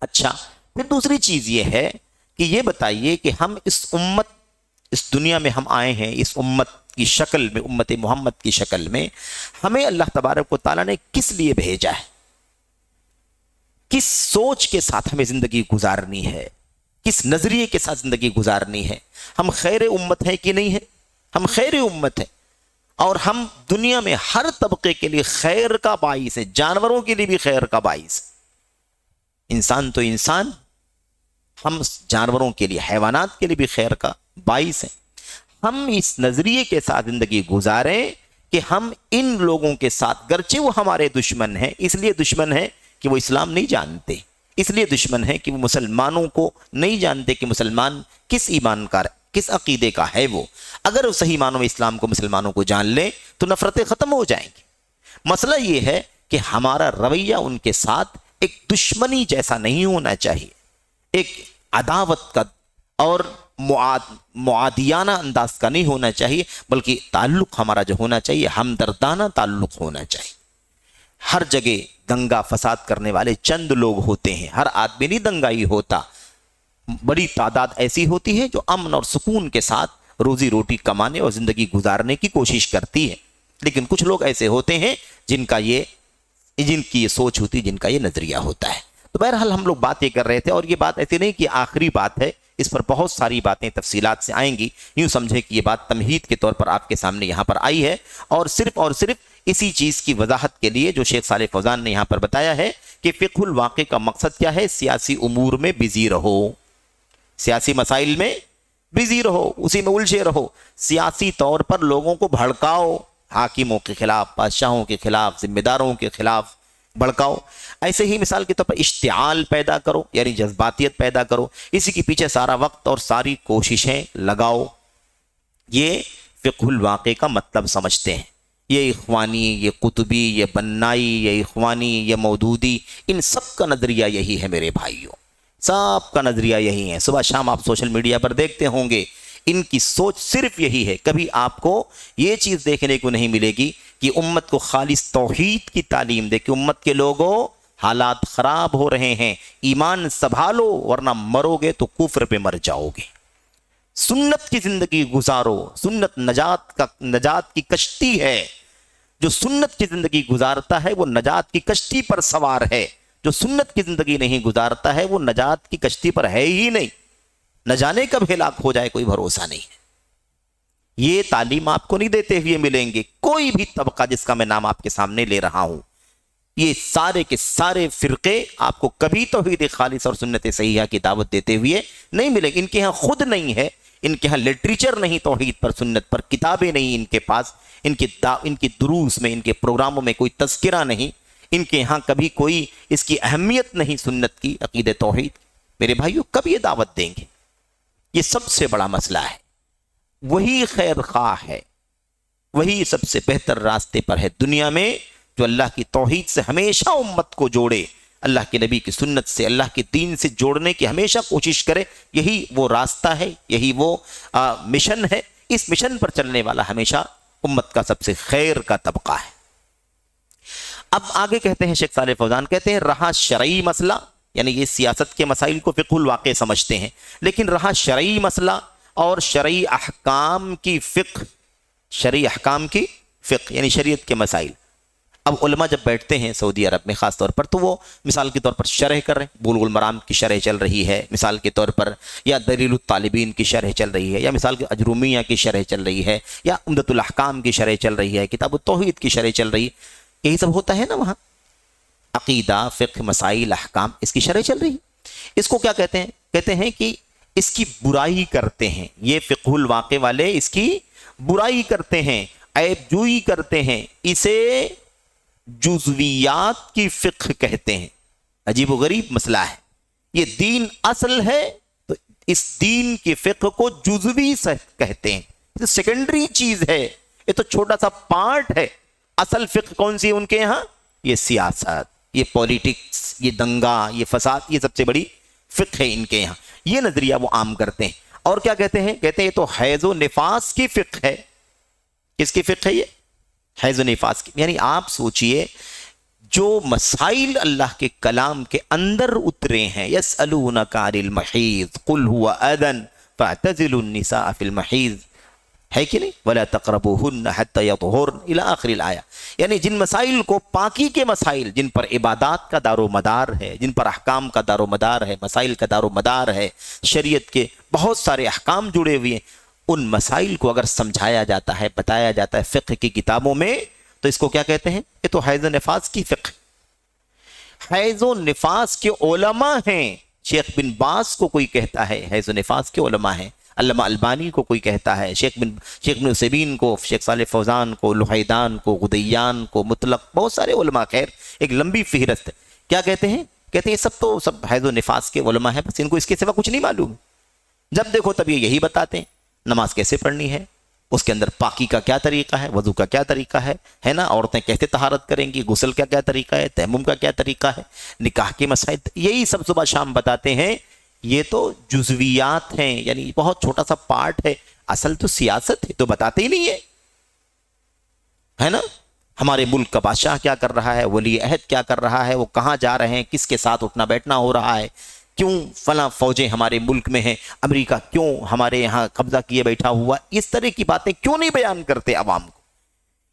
Speaker 1: اچھا، پھر دوسری چیز یہ ہے کہ یہ بتائیے کہ ہم اس دنیا میں ہم آئے ہیں، اس امت کی شکل میں، امت محمد کی شکل میں، ہمیں اللہ تبارک و تعالیٰ نے کس لیے بھیجا ہے؟ کس سوچ کے ساتھ ہمیں زندگی گزارنی ہے؟ کس نظریے کے ساتھ زندگی گزارنی ہے؟ ہم خیر امت ہیں کہ نہیں ہے؟ ہم خیر امت ہیں، اور ہم دنیا میں ہر طبقے کے لیے خیر کا باعث ہے، جانوروں کے لیے بھی خیر کا باعث ہے۔ انسان تو انسان، ہم جانوروں کے لیے، حیوانات کے لیے بھی خیر کا باعث ہیں۔ ہم اس نظریے کے ساتھ زندگی گزاریں کہ ہم ان لوگوں کے ساتھ، گرچہ وہ ہمارے دشمن ہیں، اس لیے دشمن ہیں کہ وہ اسلام نہیں جانتے، اس لیے دشمن ہے کہ وہ مسلمانوں کو نہیں جانتے کہ مسلمان کس ایمان کا، کس عقیدے کا ہے۔ وہ اگر وہ صحیح معنوں میں اسلام کو، مسلمانوں کو جان لیں تو نفرتیں ختم ہو جائیں گی۔ مسئلہ یہ ہے کہ ہمارا رویہ ان کے ساتھ ایک دشمنی جیسا نہیں ہونا چاہیے، ایک عداوت کا اور معادیانہ انداز کا نہیں ہونا چاہیے، بلکہ تعلق ہمارا جو ہونا چاہیے ہمدردانہ تعلق ہونا چاہیے۔ ہر جگہ دنگا فساد کرنے والے چند لوگ ہوتے ہیں، ہر آدمی نہیں دنگائی ہوتا، بڑی تعداد ایسی ہوتی ہے جو امن اور سکون کے ساتھ روزی روٹی کمانے اور زندگی گزارنے کی کوشش کرتی ہے، لیکن کچھ لوگ ایسے ہوتے ہیں جن کی یہ سوچ ہوتی ہے، جن کا یہ نظریہ ہوتا ہے۔ تو بہرحال ہم لوگ باتیں کر رہے تھے، اور یہ بات ایسی نہیں کہ آخری بات ہے، اس پر بہت ساری باتیں تفصیلات سے آئیں گی۔ یوں سمجھے کہ یہ بات تمہید کے طور پر آپ کے سامنے یہاں پر آئی ہے، اور صرف اسی چیز کی وضاحت کے لیے جو شیخ صالح فوزان نے یہاں پر بتایا ہے کہ فقہ الواقع کا مقصد کیا ہے؟ سیاسی امور میں بزی رہو، سیاسی مسائل میں بزی رہو، اسی میں الجھے رہو، سیاسی طور پر لوگوں کو بھڑکاؤ، حاکموں کے خلاف، بادشاہوں کے خلاف، ذمہ داروں کے خلاف بھڑکاؤ۔ ایسے ہی مثال کے طور پر اشتعال پیدا کرو، یعنی جذباتیت پیدا کرو، اسی کے پیچھے سارا وقت اور ساری کوششیں لگاؤ۔ یہ فقہ الواقع کا مطلب سمجھتے ہیں۔ یہ اخوانی، یہ قطبی، یہ بنائی، یہ اخوانی، یہ مودودی، ان سب کا نظریہ یہی ہے میرے بھائیوں، سب کا نظریہ یہی ہے۔ صبح شام آپ سوشل میڈیا پر دیکھتے ہوں گے، ان کی سوچ صرف یہی ہے۔ کبھی آپ کو یہ چیز دیکھنے کو نہیں ملے گی کہ امت کو خالص توحید کی تعلیم دے کہ امت کے لوگوں حالات خراب ہو رہے ہیں، ایمان سنبھالو ورنہ مرو گے تو کفر پہ مر جاؤ گے، سنت کی زندگی گزارو، سنت نجات کی کشتی ہے، جو سنت کی زندگی گزارتا ہے وہ نجات کی کشتی پر سوار ہے، جو سنت کی زندگی نہیں گزارتا ہے وہ نجات کی کشتی پر ہے ہی نہیں، نہ جانے کب ہلاک ہو جائے کوئی بھروسہ نہیں ہے۔ یہ تعلیم آپ کو نہیں دیتے ہوئے ملیں گے کوئی بھی طبقہ جس کا میں نام آپ کے سامنے لے رہا ہوں، یہ سارے کے سارے فرقے آپ کو کبھی توحید خالص اور سنت صحیحہ کی دعوت دیتے ہوئے نہیں ملیں گے۔ ان کے ہاں خود نہیں ہے، ان کے ہاں لٹریچر نہیں توحید پر، سنت پر، کتابیں نہیں ان کے پاس، ان کی دروس میں، ان کے پروگراموں میں کوئی تذکرہ نہیں، ان کے ہاں کبھی کوئی اس کی اہمیت نہیں سنت کی، عقیدہ توحید۔ میرے بھائیو کب یہ دعوت دیں گے؟ یہ سب سے بڑا مسئلہ ہے۔ وہی خیر خواہ ہے، وہی سب سے بہتر راستے پر ہے دنیا میں، جو اللہ کی توحید سے ہمیشہ امت کو جوڑے، اللہ کے نبی کی سنت سے، اللہ کے دین سے جوڑنے کی ہمیشہ کوشش کرے۔ یہی وہ راستہ ہے، یہی وہ مشن ہے۔ اس مشن پر چلنے والا ہمیشہ امت کا سب سے خیر کا طبقہ ہے۔ اب آگے کہتے ہیں شیخ صالح فوزان، کہتے ہیں رہا شرعی مسئلہ، یعنی یہ سیاست کے مسائل کو فقہ الواقع سمجھتے ہیں، لیکن رہا شرعی مسئلہ اور شرعی احکام کی فقہ، شرعی احکام کی فقہ یعنی شریعت کے مسائل، اب علماء جب بیٹھتے ہیں سعودی عرب میں خاص طور پر تو وہ مثال کے طور پر شرح کر رہے ہیں، بلوغ المرام کی شرح چل رہی ہے مثال کے طور پر، یا دلیل الطالبین کی شرح چل رہی ہے، یا مثال کے اجرومیہ کی شرح چل رہی ہے، یا عمدۃ الاحکام کی شرح چل رہی ہے، کتاب التوحید کی شرح چل رہی ہے، یہی سب ہوتا ہے نا وہاں، عقیدہ، فقہ، مسائل، احکام، اس کی شرح چل رہی ہے۔ اس کو کیا کہتے ہیں؟ کہتے ہیں کہ اس کی برائی کرتے ہیں، یہ فقہ الواقع والے اس کی برائی کرتے ہیں، عیب جوئی کرتے ہیں، اسے جزویات کی فقہ کہتے ہیں۔ عجیب و غریب مسئلہ ہے، یہ دین اصل ہے تو اس دین کی فقہ کو جزوی کہتے ہیں، یہ سیکنڈری چیز ہے، یہ تو چھوٹا سا پارٹ ہے۔ اصل فقہ کون سی ان کے یہاں؟ یہ سیاست، یہ پولیٹکس، یہ دنگا، یہ فساد، یہ سب سے بڑی فقہ ہے ان کے یہاں۔ یہ نظریہ وہ عام کرتے ہیں، اور کیا کہتے ہیں؟ کہتے ہیں یہ تو حیض و نفاس کی فقہ ہے۔ کس کی فقہ ہے یہ؟ حیض و نفاس کی۔ یعنی آپ سوچئے جو مسائل اللہ کے کلام کے اندر اترے ہیں، یسألونک عن المحیض قل هو اذن فاعتزلوا النساء فی المحیض، ہے کہ نہیں؟ ولا تقربوهن حتى يطهرن الى آخر الآیہ، یعنی جن مسائل کو، پاکی کے مسائل جن پر عبادات کا دار و مدار ہے، جن پر احکام کا دار و مدار ہے، مسائل کا دار و مدار ہے، شریعت کے بہت سارے احکام جڑے ہوئے ہیں، ان مسائل کو اگر سمجھایا جاتا ہے، بتایا جاتا ہے فقہ کی کتابوں میں، تو اس کو کیا کہتے ہیں؟ یہ تو حیض و نفاس کی فقہ۔ حیض و نفاس کے علماء ہیں، شیخ بن باز کو کوئی کہتا ہے حیض و نفاس کے علماء ہیں، علامہ البانی کو کوئی کہتا ہے، شیخ بن عثیمین کو، شیخ صالح فوزان کو، لحیدان کو، غدیان کو، مطلق، بہت سارے علماء، خیر ایک لمبی فہرست ہے۔ کیا کہتے ہیں؟ کہتے ہیں یہ سب تو سب حیض و نفاس کے علماء ہیں، بس ان کو اس کے سوا کچھ نہیں معلوم، جب دیکھو تب یہ یہی بتاتے ہیں نماز کیسے پڑھنی ہے، اس کے اندر پاکی کا کیا طریقہ ہے، وضو کا کیا طریقہ ہے نا، عورتیں کیسے طہارت کریں گی، غسل کا کیا طریقہ ہے، تیمم کا کیا طریقہ ہے، نکاح کے مسائل، یہی سب صبح شام بتاتے ہیں۔ یہ تو جزویات ہیں، یعنی بہت چھوٹا سا پارٹ ہے، اصل تو سیاست ہے، تو بتاتے ہی نہیں ہے نا۔ ہمارے ملک کا بادشاہ کیا کر رہا ہے، ولی عہد کیا کر رہا ہے، وہ کہاں جا رہے ہیں، کس کے ساتھ اٹھنا بیٹھنا ہو رہا ہے، کیوں فلاں فوجیں ہمارے ملک میں ہیں، امریکہ کیوں ہمارے یہاں قبضہ کیے بیٹھا ہوا، اس طرح کی باتیں کیوں نہیں بیان کرتے عوام کو؟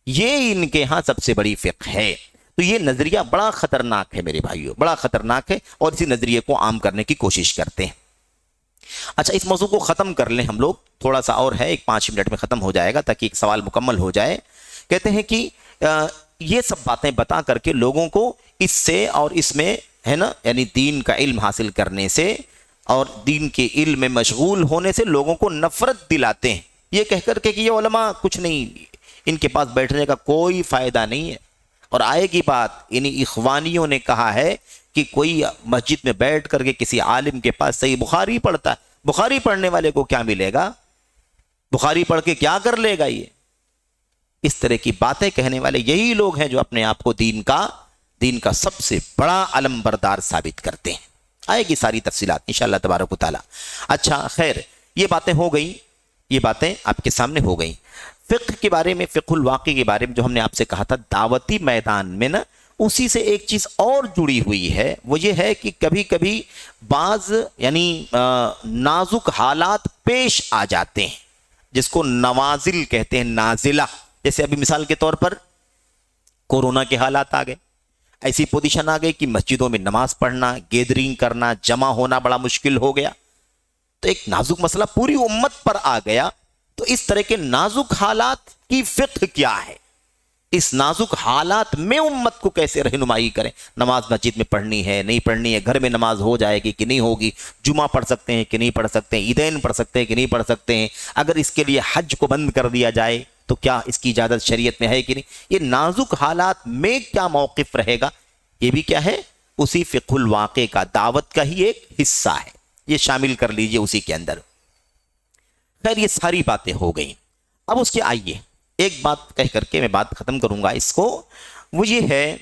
Speaker 1: یہ ان کے ہاں سب سے بڑی فقہ ہے۔ تو یہ نظریہ بڑا خطرناک ہے میرے بھائیوں، بڑا خطرناک ہے، اور اسی نظریے کو عام کرنے کی کوشش کرتے ہیں۔ اچھا، اس موضوع کو ختم کر لیں ہم لوگ، تھوڑا سا اور ہے، ایک 5 منٹ میں ختم ہو جائے گا تاکہ ایک سوال مکمل ہو جائے۔ کہتے ہیں کہ یہ سب باتیں بتا کر کے لوگوں کو اس سے اور اس میں، ہے نا، یعنی دین کا علم حاصل کرنے سے اور دین کے علم میں مشغول ہونے سے لوگوں کو نفرت دلاتے ہیں، یہ کہہ کر کے کہ یہ علماء کچھ نہیں، ان کے پاس بیٹھنے کا کوئی فائدہ نہیں ہے۔ اور آئے گی بات، انہی اخوانیوں نے کہا ہے کہ کوئی مسجد میں بیٹھ کر کے کسی عالم کے پاس صحیح بخاری پڑھتا ہے، بخاری پڑھنے والے کو کیا ملے گا، بخاری پڑھ کے کیا کر لے گا؟ یہ اس طرح کی باتیں کہنے والے یہی لوگ ہیں جو اپنے آپ کو دین کا سب سے بڑا علم بردار ثابت کرتے ہیں۔ آئے گی ساری تفصیلات انشاءاللہ تبارک و تعالی۔ اچھا خیر، یہ باتیں ہو گئیں، یہ باتیں آپ کے سامنے ہو گئیں۔ فقہ کے بارے میں، فقہ الواقع کے بارے میں جو ہم نے آپ سے کہا تھا دعوتی میدان میں نا، اسی سے ایک چیز اور جڑی ہوئی ہے، وہ یہ ہے کہ کبھی کبھی بعض یعنی نازک حالات پیش آ جاتے ہیں، جس کو نوازل کہتے ہیں، نازلہ۔ جیسے ابھی مثال کے طور پر کورونا کے حالات آ گئے، ایسی پوزیشن آ گئی کہ مسجدوں میں نماز پڑھنا، گیدرنگ کرنا، جمع ہونا بڑا مشکل ہو گیا، تو ایک نازک مسئلہ پوری امت پر آ گیا۔ تو اس طرح کے نازک حالات کی فقہ کیا ہے، اس نازک حالات میں امت کو کیسے رہنمائی کریں، نماز مسجد میں پڑھنی ہے نہیں پڑھنی ہے، گھر میں نماز ہو جائے گی کہ نہیں ہوگی، جمعہ پڑھ سکتے ہیں کہ نہیں پڑھ سکتے ہیں، عیدین پڑھ سکتے ہیں کہ نہیں پڑھ سکتے ہیں، اگر اس کے لیے حج کو بند کر دیا جائے تو کیا اس کی اجازت شریعت میں ہے کہ نہیں، یہ نازک حالات میں کیا موقف رہے گا، یہ بھی کیا ہے، اسی فقہ الواقع کا، دعوت کا ہی ایک حصہ ہے، یہ شامل کر لیجئے اسی کے اندر۔ خیر، یہ ساری باتیں ہو گئیں، اب اس کے آئیے ایک بات کہہ کر کے میں بات ختم کروں گا اس کو، وہ یہ ہے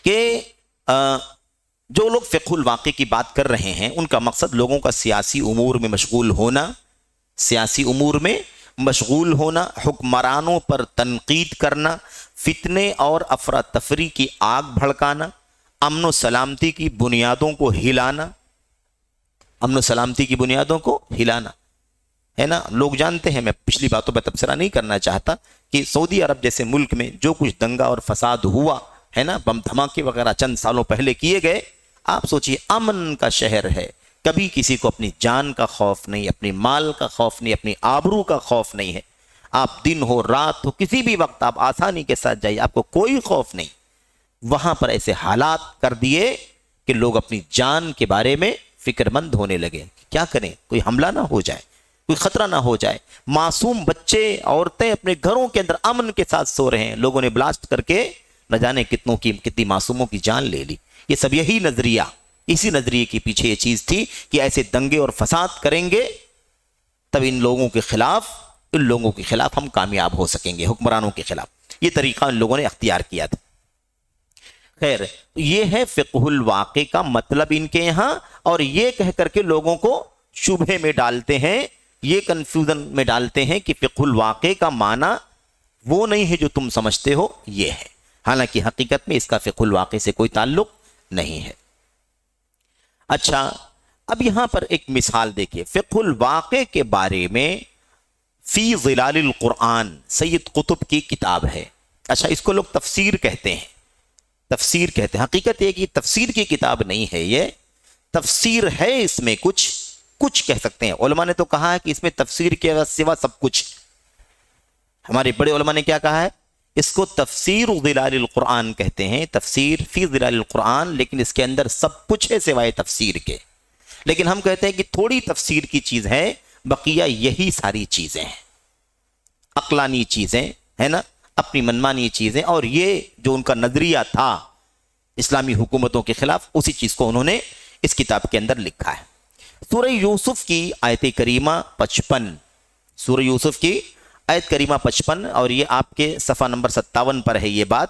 Speaker 1: کہ جو لوگ فقہ الواقع کی بات کر رہے ہیں ان کا مقصد لوگوں کا سیاسی امور میں مشغول ہونا، سیاسی امور میں مشغول ہونا، حکمرانوں پر تنقید کرنا، فتنے اور افراتفری کی آگ بھڑکانا، امن و سلامتی کی بنیادوں کو ہلانا، امن و سلامتی کی بنیادوں کو ہلانا۔ ہے نا. لوگ جانتے ہیں, میں پچھلی باتوں پر تبصرہ نہیں کرنا چاہتا, کہ سعودی عرب جیسے ملک میں جو کچھ دنگا اور فساد ہوا ہے نا, بم دھماکے وغیرہ چند سالوں پہلے کیے گئے, آپ سوچئے امن کا شہر ہے, کبھی کسی کو اپنی جان کا خوف نہیں, اپنی مال کا خوف نہیں, اپنی آبرو کا خوف نہیں ہے. آپ دن ہو رات ہو کسی بھی وقت آپ آسانی کے ساتھ جائیے, آپ کو کوئی خوف نہیں. وہاں پر ایسے حالات کر دیے کہ لوگ اپنی جان کے بارے میں فکر مند ہونے لگے. کیا کریں, کوئی حملہ نہ ہو جائے, کوئی خطرہ نہ ہو جائے. معصوم بچے عورتیں اپنے گھروں کے اندر امن کے ساتھ سو رہے ہیں, لوگوں نے بلاسٹ کر کے نہ جانے کتنی معصوموں کی جان لے لی. یہ سب یہی نظریہ, اسی نظریے کے پیچھے یہ چیز تھی کہ ایسے دنگے اور فساد کریں گے تب ان لوگوں کے خلاف ہم کامیاب ہو سکیں گے, حکمرانوں کے خلاف. یہ طریقہ ان لوگوں نے اختیار کیا تھا. خیر, یہ ہے فقہ الواقع کا مطلب ان کے یہاں, اور یہ کہہ کر کے لوگوں کو شبہے میں ڈالتے ہیں, یہ کنفیوژن میں ڈالتے ہیں کہ فقہ الواقع کا معنی وہ نہیں ہے جو تم سمجھتے ہو, یہ ہے. حالانکہ حقیقت میں اس کا فقہ الواقع سے کوئی تعلق نہیں ہے. اچھا, اب یہاں پر ایک مثال دیکھیے. فقہ الواقع کے بارے میں فی ظلال القرآن سید قطب کی کتاب ہے. اچھا, اس کو لوگ تفسیر کہتے ہیں, تفسیر کہتے ہیں. حقیقت یہ کہ یہ تفسیر کی کتاب نہیں ہے, یہ تفسیر ہے, اس میں کچھ کہہ سکتے ہیں. علماء نے تو کہا ہے کہ اس میں تفسیر کے سوا سب کچھ. ہمارے بڑے علماء نے کیا کہا ہے, اس کو تفسیر ظلال القرآن کہتے ہیں, تفسیر فی ظلال القرآن, لیکن اس کے اندر سب کچھ ہے سوائے تفسیر کے. لیکن ہم کہتے ہیں کہ تھوڑی تفسیر کی چیز ہے, بقیہ یہی ساری چیزیں ہیں, عقلانی چیزیں ہے نا, اپنی منمانی چیزیں. اور یہ جو ان کا نظریہ تھا اسلامی حکومتوں کے خلاف, اسی چیز کو انہوں نے اس کتاب کے اندر لکھا ہے. سورہ یوسف کی آیت کریمہ 55, سورہ یوسف کی آیت کریمہ 55, اور یہ آپ کے صفحہ نمبر 57 پر ہے یہ بات.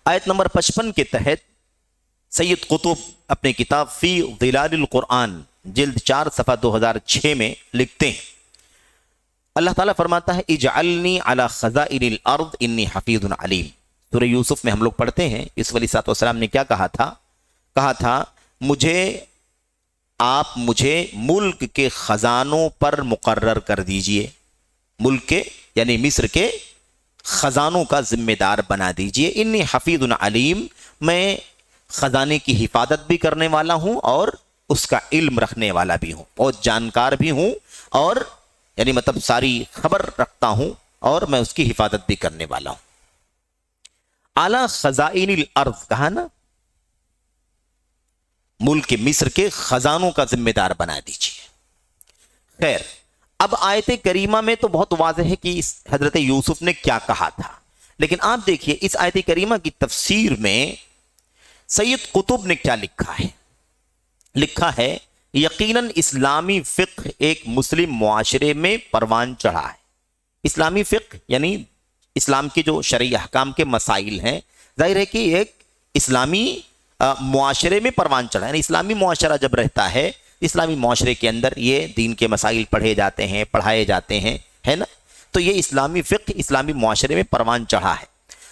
Speaker 1: آیت نمبر 55 کے تحت سید قطب اپنے کتاب فی ظلال القرآن جلد 4 صفحہ 2006 میں لکھتے ہیں. اللہ تعالیٰ فرماتا ہے اجعلنی علی خزائن الارض انی حفیظ علیم. سورہ یوسف میں ہم لوگ پڑھتے ہیں یوسف علیہ السلام نے کیا کہا تھا, آپ مجھے ملک کے خزانوں پر مقرر کر دیجئے. ملک کے یعنی مصر کے خزانوں کا ذمہ دار بنا دیجئے. انی حفیظ علیم, میں خزانے کی حفاظت بھی کرنے والا ہوں اور اس کا علم رکھنے والا بھی ہوں, اور جانکار بھی ہوں, اور یعنی مطلب ساری خبر رکھتا ہوں, اور میں اس کی حفاظت بھی کرنے والا ہوں. اعلی خزائن الارض کہا نا, ملک مصر کے خزانوں کا ذمہ دار بنا دیجیے. خیر, اب آیت کریمہ میں تو بہت واضح ہے کہ حضرت یوسف نے کیا کہا تھا, لیکن آپ دیکھیے اس آیت کریمہ کی تفسیر میں سید قطب نے کیا لکھا ہے یقیناً اسلامی فقہ ایک مسلم معاشرے میں پروان چڑھا ہے. اسلامی فقہ یعنی اسلام کے جو شرعی احکام کے مسائل ہیں, ظاہر ہے کہ ایک اسلامی معاشرے میں پروان چڑھا ہے. یعنی اسلامی معاشرہ جب رہتا ہے, اسلامی معاشرے کے اندر یہ دین کے مسائل پڑھے جاتے ہیں, پڑھائے جاتے ہیں, ہے نا. تو یہ اسلامی فقہ اسلامی معاشرے میں پروان چڑھا ہے,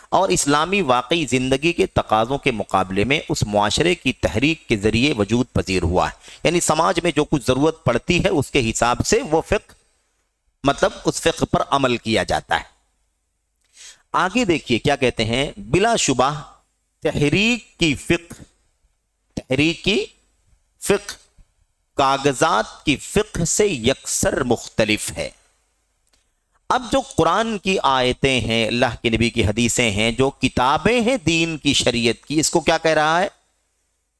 Speaker 1: اور اسلامی واقعی زندگی کے تقاضوں کے مقابلے میں اس معاشرے کی تحریک کے ذریعے وجود پذیر ہوا ہے. یعنی سماج میں جو کچھ ضرورت پڑتی ہے اس کے حساب سے وہ فقہ مطلب اس فقہ پر عمل کیا جاتا ہے. آگے دیکھیے کیا کہتے ہیں, بلا شبہ تحریک کی فقہ کاغذات کی فقہ سے یکسر مختلف ہے. اب جو قرآن کی آیتیں ہیں, اللہ کے نبی کی حدیثیں ہیں, جو کتابیں ہیں دین کی شریعت کی, اس کو کیا کہہ رہا ہے,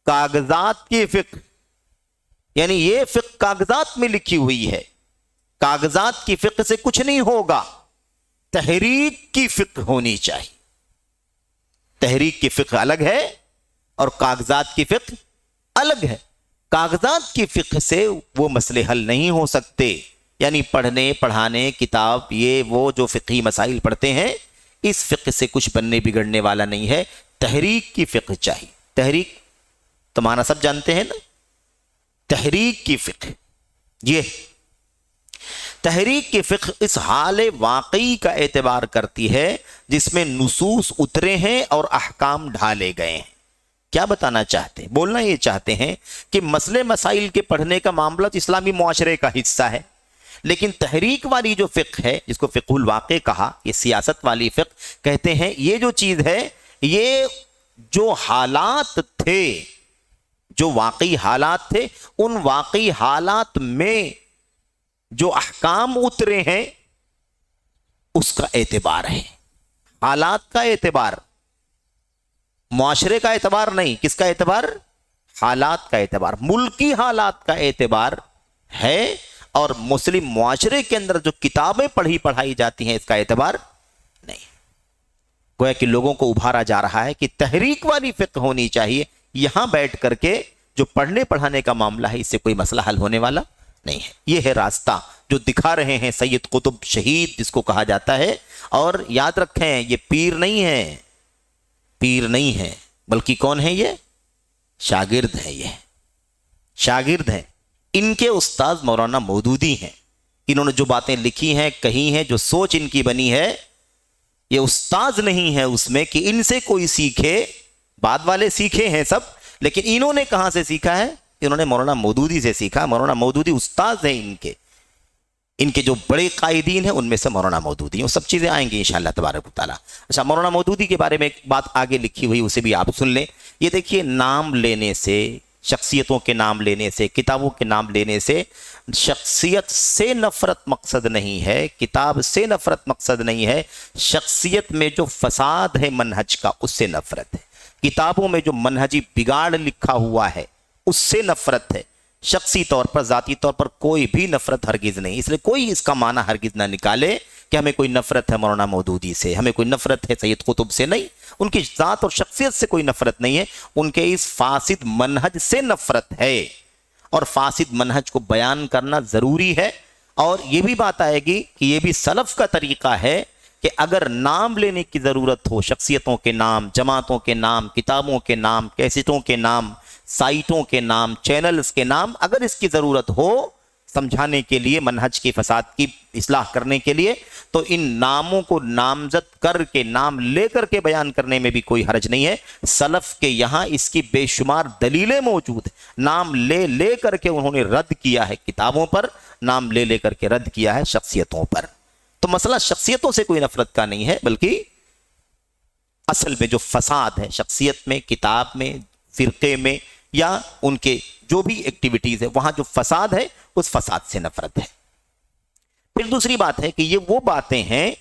Speaker 1: کاغذات کی فقہ. یعنی یہ فقہ کاغذات میں لکھی ہوئی ہے, کاغذات کی فقہ سے کچھ نہیں ہوگا, تحریک کی فقہ ہونی چاہیے. تحریک کی فقہ الگ ہے اور کاغذات کی فقہ الگ ہے. کاغذات کی فقہ سے وہ مسئلے حل نہیں ہو سکتے. یعنی پڑھنے پڑھانے کتاب یہ وہ جو فقہی مسائل پڑھتے ہیں, اس فقہ سے کچھ بننے بگڑنے والا نہیں ہے. تحریک کی فقہ چاہیے. تحریک تو معنی سب جانتے ہیں نا, تحریک کی فقہ یہ تحریک کی فقہ اس حال واقعی کا اعتبار کرتی ہے جس میں نصوص اترے ہیں اور احکام ڈھالے گئے ہیں. کیا بتانا چاہتے ہیں, بولنا یہ چاہتے ہیں کہ مسئلے مسائل کے پڑھنے کا معاملہ اسلامی معاشرے کا حصہ ہے, لیکن تحریک والی جو فقہ ہے جس کو فقہ الواقع کہا، یہ سیاست والی فقہ، کہتے ہیں یہ جو چیز ہے یہ جو حالات تھے، جو واقعی حالات تھے، ان واقعی حالات میں جو احکام اترے ہیں اس کا اعتبار ہے. حالات کا اعتبار، معاشرے کا اعتبار نہیں. کس کا اعتبار؟ حالات کا اعتبار، ملکی حالات کا اعتبار ہے. اور مسلم معاشرے کے اندر جو کتابیں پڑھائی جاتی ہیں اس کا اعتبار نہیں. گویا کہ لوگوں کو ابھارا جا رہا ہے کہ تحریک والی فقہ ہونی چاہیے. یہاں بیٹھ کر کے جو پڑھنے پڑھانے کا معاملہ ہے اس سے کوئی مسئلہ حل ہونے والا نہیں ہے. یہ ہے راستہ جو دکھا رہے ہیں سید قطب شہید جس کو کہا جاتا ہے. اور یاد رکھیں یہ پیر نہیں ہے، پیر نہیں ہے، بلکہ کون ہے؟ یہ شاگرد ہے. یہ شاگرد ہیں. ان کے استاد مولانا مودودی ہیں. انہوں نے جو باتیں لکھی ہیں، کہی ہیں، جو سوچ ان کی بنی ہے، یہ استاذ نہیں ہے اس میں کہ ان سے کوئی سیکھے. بعد والے سیکھے ہیں سب، لیکن انہوں نے کہاں سے سیکھا ہے؟ انہوں نے مولانا مودودی سے سیکھا. مولانا مودودی استاذ ہیں ان کے جو بڑے قائدین ہیں ان میں سے مولانا مودودی ہیں. وہ سب چیزیں آئیں گی انشاءاللہ تبارک و تعالیٰ. اچھا، مولانا مودودی کے بارے میں ایک بات آگے لکھی ہوئی اسے بھی آپ سن لیں. یہ دیکھیے، نام لینے سے، شخصیتوں کے نام لینے سے، کتابوں کے نام لینے سے شخصیت سے نفرت مقصد نہیں ہے، کتاب سے نفرت مقصد نہیں ہے. شخصیت میں جو فساد ہے منہج کا اس سے نفرت ہے. کتابوں میں جو منہجی بگاڑ لکھا ہوا ہے اس سے نفرت ہے. شخصی طور پر، ذاتی طور پر کوئی بھی نفرت ہرگز نہیں. اس لیے کوئی اس کا معنی ہرگز نہ نکالے کہ ہمیں کوئی نفرت ہے مولانا مودودی سے، ہمیں کوئی نفرت ہے سید قطب سے. نہیں، ان کی ذات اور شخصیت سے کوئی نفرت نہیں ہے، ان کے اس فاسد منہج سے نفرت ہے. اور فاسد منہج کو بیان کرنا ضروری ہے. اور یہ بھی بات آئے گی کہ یہ بھی سلف کا طریقہ ہے کہ اگر نام لینے کی ضرورت ہو، شخصیتوں کے نام، جماعتوں کے نام، کتابوں کے نام، کیسٹوں کے نام، سائٹوں کے نام، چینلز کے نام، اگر اس کی ضرورت ہو سمجھانے کے لیے، منہج کی فساد کی اصلاح کرنے کے لیے، تو ان ناموں کو نامزد کر کے، نام لے کر کے بیان کرنے میں بھی کوئی حرج نہیں ہے. سلف کے یہاں اس کی بے شمار دلیلیں موجود ہیں. نام لے لے کر کے انہوں نے رد کیا ہے کتابوں پر، نام لے لے کر کے رد کیا ہے شخصیتوں پر. تو مسئلہ شخصیتوں سے کوئی نفرت کا نہیں ہے، بلکہ اصل میں جو فساد ہے شخصیت میں، کتاب میں، فرقے میں، یا ان کے جو بھی ایکٹیویٹیز ہے وہاں جو فساد ہے اس فساد سے نفرت ہے. پھر دوسری بات ہے کہ یہ وہ باتیں ہیں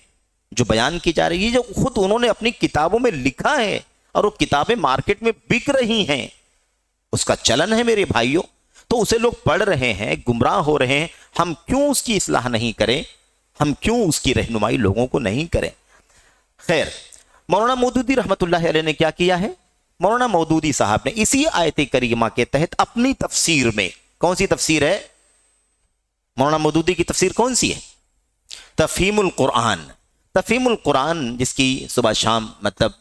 Speaker 1: جو بیان کی جا رہی ہے جو خود انہوں نے اپنی کتابوں میں لکھا ہے اور وہ کتابیں مارکیٹ میں بک رہی ہیں. اس کا چلن ہے میرے بھائیوں، تو اسے لوگ پڑھ رہے ہیں، گمراہ ہو رہے ہیں. ہم کیوں اس کی اصلاح نہیں کریں؟ ہم کیوں اس کی رہنمائی لوگوں کو نہیں کریں؟ خیر، مولانا مودودی رحمت اللہ علیہ نے کیا کیا ہے؟ مولانا مودودی صاحب نے اسی آیت کریمہ کے تحت اپنی تفسیر میں، کون سی تفسیر ہے مولانا مودودی کی تفسیر؟ کون سی ہے؟ تفہیم القرآن. تفہیم القرآن جس کی صبح شام مطلب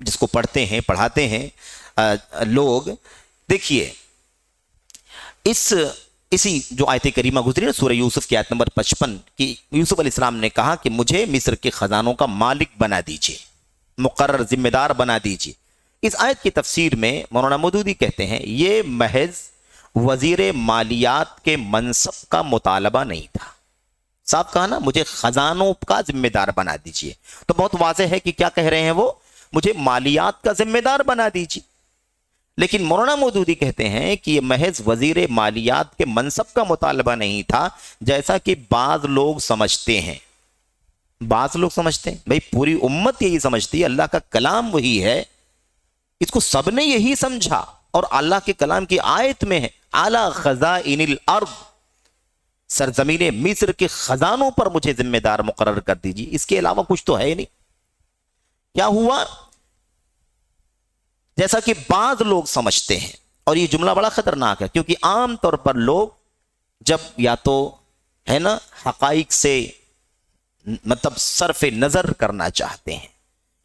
Speaker 1: جس کو پڑھتے ہیں، پڑھاتے ہیں لوگ. دیکھیے، اسی جو آیت کریمہ گزری نا سورہ یوسف کی آیت نمبر 55 کی، یوسف علیہ السلام نے کہا کہ مجھے مصر کے خزانوں کا مالک بنا دیجئے، مقرر ذمہ دار بنا دیجئے. اس آیت کی تفسیر میں مولانا مودودی کہتے ہیں یہ محض وزیر مالیات کے منصب کا مطالبہ نہیں تھا. صاحب کہا نا مجھے خزانوں کا ذمہ دار بنا دیجئے، تو بہت واضح ہے کہ کیا کہہ رہے ہیں وہ؟ مجھے مالیات کا ذمہ دار بنا دیجئے. لیکن مولانا مودودی کہتے ہیں کہ یہ محض وزیر مالیات کے منصب کا مطالبہ نہیں تھا، جیسا کہ بعض لوگ سمجھتے ہیں. بعض لوگ سمجھتے ہیں، بھئی پوری امت یہی سمجھتی ہے، اللہ کا کلام وہی ہے، اس کو سب نے یہی سمجھا، اور اللہ کے کلام کی آیت میں ہے اعلی خزائن الارض، سرزمین مصر کے خزانوں پر مجھے ذمہ دار مقرر کر دیجیے، اس کے علاوہ کچھ تو ہے نہیں. کیا ہوا؟ جیسا کہ بعض لوگ سمجھتے ہیں، اور یہ جملہ بڑا خطرناک ہے، کیونکہ عام طور پر لوگ جب یا تو ہے نا حقائق سے مطلب صرف نظر کرنا چاہتے ہیں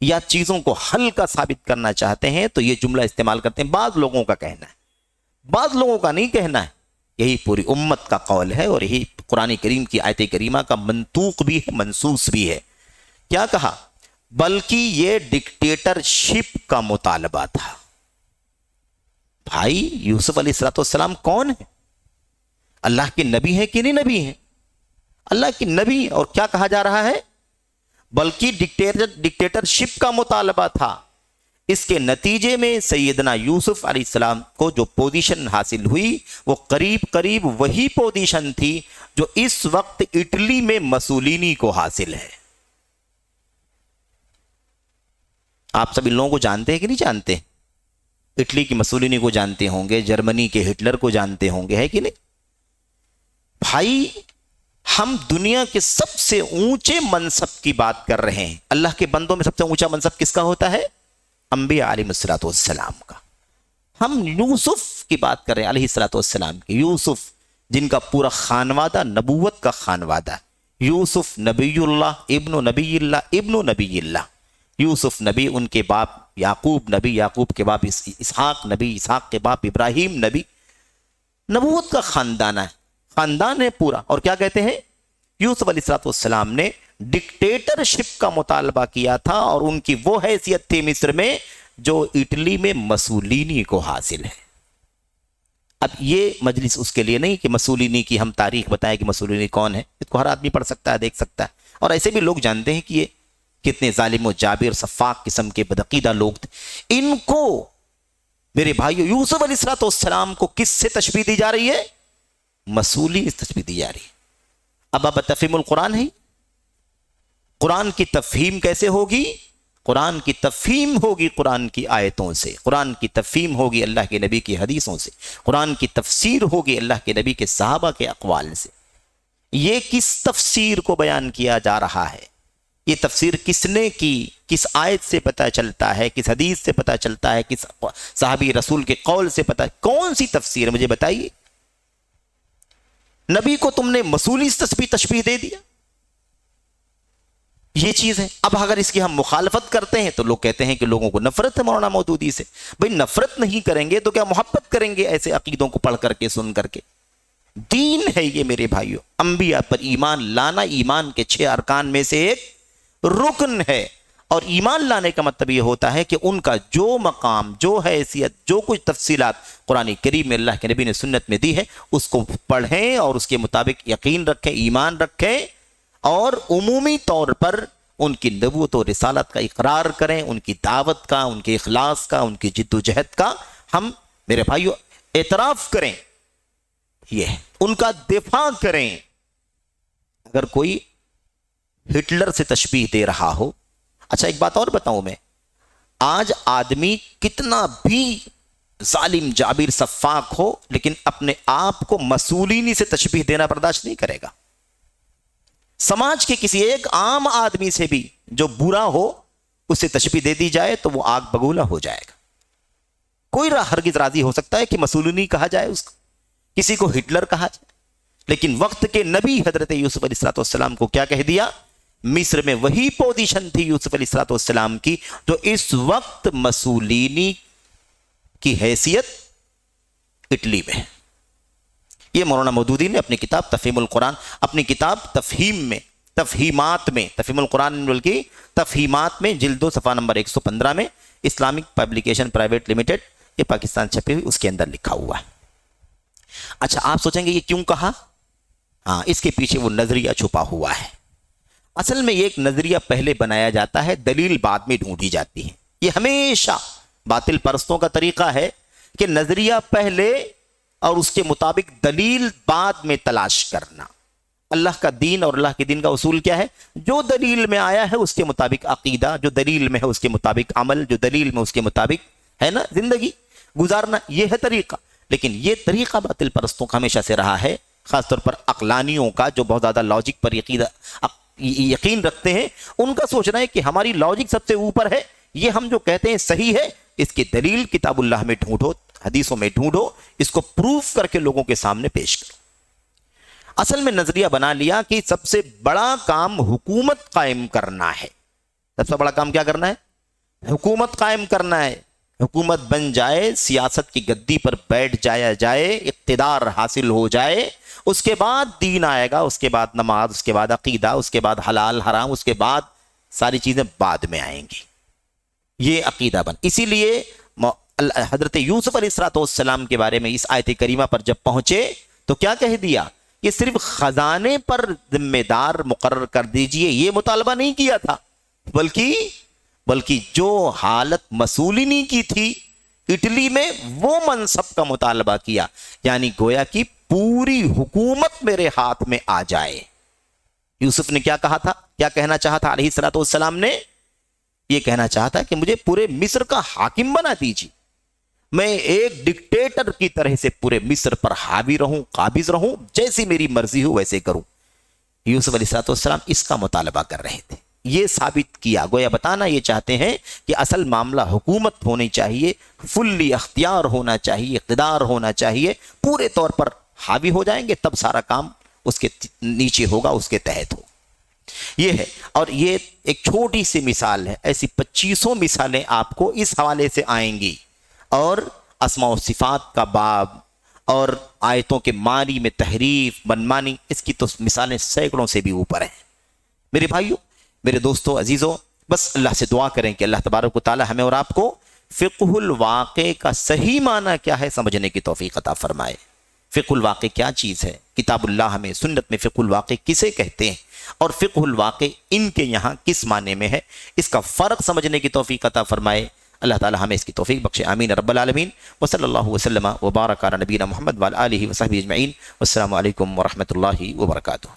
Speaker 1: یا چیزوں کو ہلکا ثابت کرنا چاہتے ہیں تو یہ جملہ استعمال کرتے ہیں. بعض لوگوں کا کہنا ہے، بعض لوگوں کا نہیں کہنا ہے، یہی پوری امت کا قول ہے، اور یہی قرآن کریم کی آیت کریمہ کا منطوق بھی ہے، منصوص بھی ہے. کیا کہا؟ بلکہ یہ ڈکٹیٹر شپ کا مطالبہ تھا. بھائی یوسف علیہ السلام کون ہے؟ اللہ کے نبی ہیں کہ نہیں نبی ہیں؟ اللہ کی نبی، اور کیا کہا جا رہا ہے؟ بلکہ ڈکٹیٹرشپ کا مطالبہ تھا۔ اس کے نتیجے میں سیدنا یوسف علیہ السلام کو جو پوزیشن حاصل ہوئی وہ قریب قریب وہی پوزیشن تھی جو اس وقت اٹلی میں مسولینی کو حاصل ہے۔ آپ سب ان لوگوں کو جانتے ہیں کہ نہیں جانتے؟ اٹلی کی مسولینی کو جانتے ہوں گے، جرمنی کے ہٹلر کو جانتے ہوں گے، ہے کہ نہیں؟ بھائی ہم دنیا کے سب سے اونچے منصب کی بات کر رہے ہیں۔ اللہ کے بندوں میں سب سے اونچا منصب کس کا ہوتا ہے؟ انبیاء علیہ الصلوۃ والسلام کا۔ ہم یوسف کی بات کر رہے ہیں، علیہ الصلوۃ والسلام کی۔ یوسف جن کا پورا خانوادہ نبوت کا خانوادہ ہے۔ یوسف نبی اللہ ابن نبی اللہ ابن نبی اللہ۔ یوسف نبی، ان کے باپ یعقوب نبی، یعقوب کے باپ اسحاق نبی، اسحاق کے باپ ابراہیم نبی۔ نبوت کا خاندان ہے، خاندان ہے پورا۔ اور کیا کہتے ہیں؟ یوسف علیہ الصلوۃ والسلام نے ڈکٹیٹرشپ کا مطالبہ کیا تھا، اور ان کی وہ حیثیت تھی مصر میں جو اٹلی میں مسولینی کو حاصل ہے۔ اب یہ مجلس اس کے لیے نہیں کہ مسولینی کی ہم تاریخ بتائیں کہ مسولینی کون ہے، اس کو ہر آدمی پڑھ سکتا ہے، دیکھ سکتا ہے، اور ایسے بھی لوگ جانتے ہیں کہ یہ کتنے ظالم و جابر صفاق قسم کے بدعقیدہ لوگ تھے۔ ان کو میرے بھائیو یوسف علیہ الصلوۃ والسلام کو کس سے تشبیہ دی جا رہی ہے؟ مسولی سے تشبیہ دی جا رہی ہے۔ اب تفہیم القرآن ہے، قرآن کی تفہیم کیسے ہوگی؟ قرآن کی تفہیم ہوگی قرآن کی آیتوں سے، قرآن کی تفہیم ہوگی اللہ کے نبی کی حدیثوں سے، قرآن کی تفسیر ہوگی اللہ کے نبی کے صحابہ کے اقوال سے۔ یہ کس تفسیر کو بیان کیا جا رہا ہے؟ یہ تفسیر کس نے کی؟ کس آیت سے پتہ چلتا ہے؟ کس حدیث سے پتہ چلتا ہے؟ کس صحابی رسول کے قول سے پتہ؟ کون سی تفسیر مجھے بتائیے؟ نبی کو تم نے مسولی سے تشبیہ دے دیا، یہ چیز ہے۔ اب اگر اس کی ہم مخالفت کرتے ہیں تو لوگ کہتے ہیں کہ لوگوں کو نفرت ہے مولانا مودودی سے۔ بھئی نفرت نہیں کریں گے تو کیا محبت کریں گے ایسے عقیدوں کو پڑھ کر کے، سن کر کے؟ دین ہے یہ میرے بھائیوں۔ انبیاء پر ایمان لانا ایمان کے 6 ارکان میں سے ایک رکن ہے، اور ایمان لانے کا مطلب یہ ہوتا ہے کہ ان کا جو مقام، جو حیثیت، جو کچھ تفصیلات قرآن کریم میں اللہ کے نبی نے سنت میں دی ہے اس کو پڑھیں اور اس کے مطابق یقین رکھیں، ایمان رکھیں، اور عمومی طور پر ان کی نبوت و رسالت کا اقرار کریں، ان کی دعوت کا، ان کے اخلاص کا، ان کی جد و جہد کا ہم میرے بھائیو اعتراف کریں، یہ ان کا دفاع کریں۔ اگر کوئی ہٹلر سے تشبیہ دے رہا ہو، اچھا ایک بات اور بتاؤں میں، آج آدمی کتنا بھی ظالم جابر صفاق ہو لیکن اپنے آپ کو مسولینی سے تشبیہ دینا برداشت نہیں کرے گا۔ سماج کے کسی ایک عام آدمی سے بھی جو برا ہو اسے تشبیہ دے دی جائے تو وہ آگ بگولا ہو جائے گا۔ کوئی ہرگز راضی ہو سکتا ہے کہ مسولینی کہا جائے اس کو، کسی کو ہٹلر کہا جائے، لیکن وقت کے نبی حضرت یوسف علیہ الصلوۃ والسلام کو کیا کہہ دیا؟ مصر میں وہی پوزیشن تھی یوسف علیہ الصلوۃ والسلام کی جو اس وقت مسولینی کی حیثیت اٹلی میں۔ یہ مولانا مودودی نے اپنی کتاب تفہیم القرآن، اپنی کتاب تفہیم میں، تفہیمات میں، تفہیم القرآن بلکہ تفہیمات میں، جلد 2 صفحہ نمبر 115 میں، اسلامک پبلیکیشن پرائیویٹ لمیٹڈ، یہ پاکستان چھپی ہوئی، اس کے اندر لکھا ہوا ہے۔ اچھا آپ سوچیں گے یہ کیوں کہا؟ ہاں، اس کے پیچھے وہ نظریہ چھپا ہوا ہے۔ اصل میں یہ ایک نظریہ پہلے بنایا جاتا ہے، دلیل بعد میں ڈھونڈی جاتی ہے۔ یہ ہمیشہ باطل پرستوں کا طریقہ ہے کہ نظریہ پہلے اور اس کے مطابق دلیل بعد میں تلاش کرنا۔ اللہ کا دین اور اللہ کے دین کا اصول کیا ہے؟ جو دلیل میں آیا ہے اس کے مطابق عقیدہ، جو دلیل میں ہے اس کے مطابق عمل، جو دلیل میں اس کے مطابق ہے نا زندگی گزارنا، یہ ہے طریقہ۔ لیکن یہ طریقہ باطل پرستوں کا ہمیشہ سے رہا ہے، خاص طور پر عقلانیوں کا جو بہت زیادہ لاجک پر یقین رکھتے ہیں، ان کا سوچنا ہے کہ ہماری لاجک سب سے اوپر ہے، یہ ہم جو کہتے ہیں صحیح ہے، اس کی دلیل کتاب اللہ میں ڈھونڈو، حدیثوں میں ڈھونڈو، اس کو پروف کر کے لوگوں کے سامنے پیش کرو۔ اصل میں نظریہ بنا لیا کہ سب سے بڑا کام حکومت قائم کرنا ہے۔ سب سے بڑا کام کیا کرنا ہے؟ حکومت قائم کرنا ہے۔ حکومت بن جائے، سیاست کی گدی پر بیٹھ جایا جائے، اقتدار حاصل ہو جائے، اس کے بعد دین آئے گا، اس کے بعد نماز، اس کے بعد عقیدہ، اس کے بعد حلال حرام، اس کے بعد ساری چیزیں بعد میں آئیں گی۔ یہ عقیدہ بن، اسی لیے حضرت یوسف علیہ الصلوۃ والسلام کے بارے میں اس آیت کریمہ پر جب پہنچے تو کیا کہہ دیا کہ صرف خزانے پر ذمہ دار مقرر کر دیجئے، یہ مطالبہ نہیں کیا تھا، بلکہ جو حالت مسولینی کی تھی اٹلی میں، وہ منصب کا مطالبہ کیا، یعنی گویا کہ پوری حکومت میرے ہاتھ میں آ جائے۔ یوسف نے کیا کہا تھا، کیا کہنا چاہا تھا علیہ الصلوۃ والسلام نے؟ یہ کہنا چاہتا کہ مجھے پورے مصر کا حاکم بنا دیجیے، میں ایک ڈکٹیٹر کی طرح سے پورے مصر پر حاوی رہوں، قابض رہوں، جیسی میری مرضی ہو ویسے کروں۔ یوسف علیہ الصلوۃ والسلام اس کا مطالبہ کر رہے تھے، یہ ثابت کیا، گویا بتانا یہ چاہتے ہیں کہ اصل معاملہ حکومت ہونی چاہیے، فلی اختیار ہونا چاہیے، اقتدار ہونا چاہیے، پورے طور پر حاوی ہو جائیں گے تب سارا کام اس کے نیچے ہوگا، اس کے تحت ہوگا۔ یہ ہے، اور یہ ایک چھوٹی سی مثال ہے، ایسی 2500 مثالیں آپ کو اس حوالے سے آئیں گی، اور اسماء و صفات کا باب اور آیتوں کے معنی میں تحریف، منمانی، اس کی تو مثالیں سینکڑوں سے بھی اوپر ہیں۔ میرے بھائیوں، میرے دوستوں، عزیزوں، بس اللہ سے دعا کریں کہ اللہ تبارک و تعالی ہمیں اور آپ کو فقہ الواقع کا صحیح معنی کیا ہے سمجھنے کی توفیق عطا فرمائے۔ فقہ الواقع کیا چیز ہے، کتاب اللہ میں، سنت میں فقہ الواقع کسے کہتے ہیں، اور فقہ الواقع ان کے یہاں کس معنی میں ہے، اس کا فرق سمجھنے کی توفیق عطا فرمائے۔ اللہ تعالی ہمیں اس کی توفیق بخشے، آمین رب العالمین۔ وصلی اللہ وسلم وبارک علی نبینا محمد وعلی آلہ وصحبہ اجمعین۔ والسلام علیکم ورحمۃ اللہ وبرکاتہ۔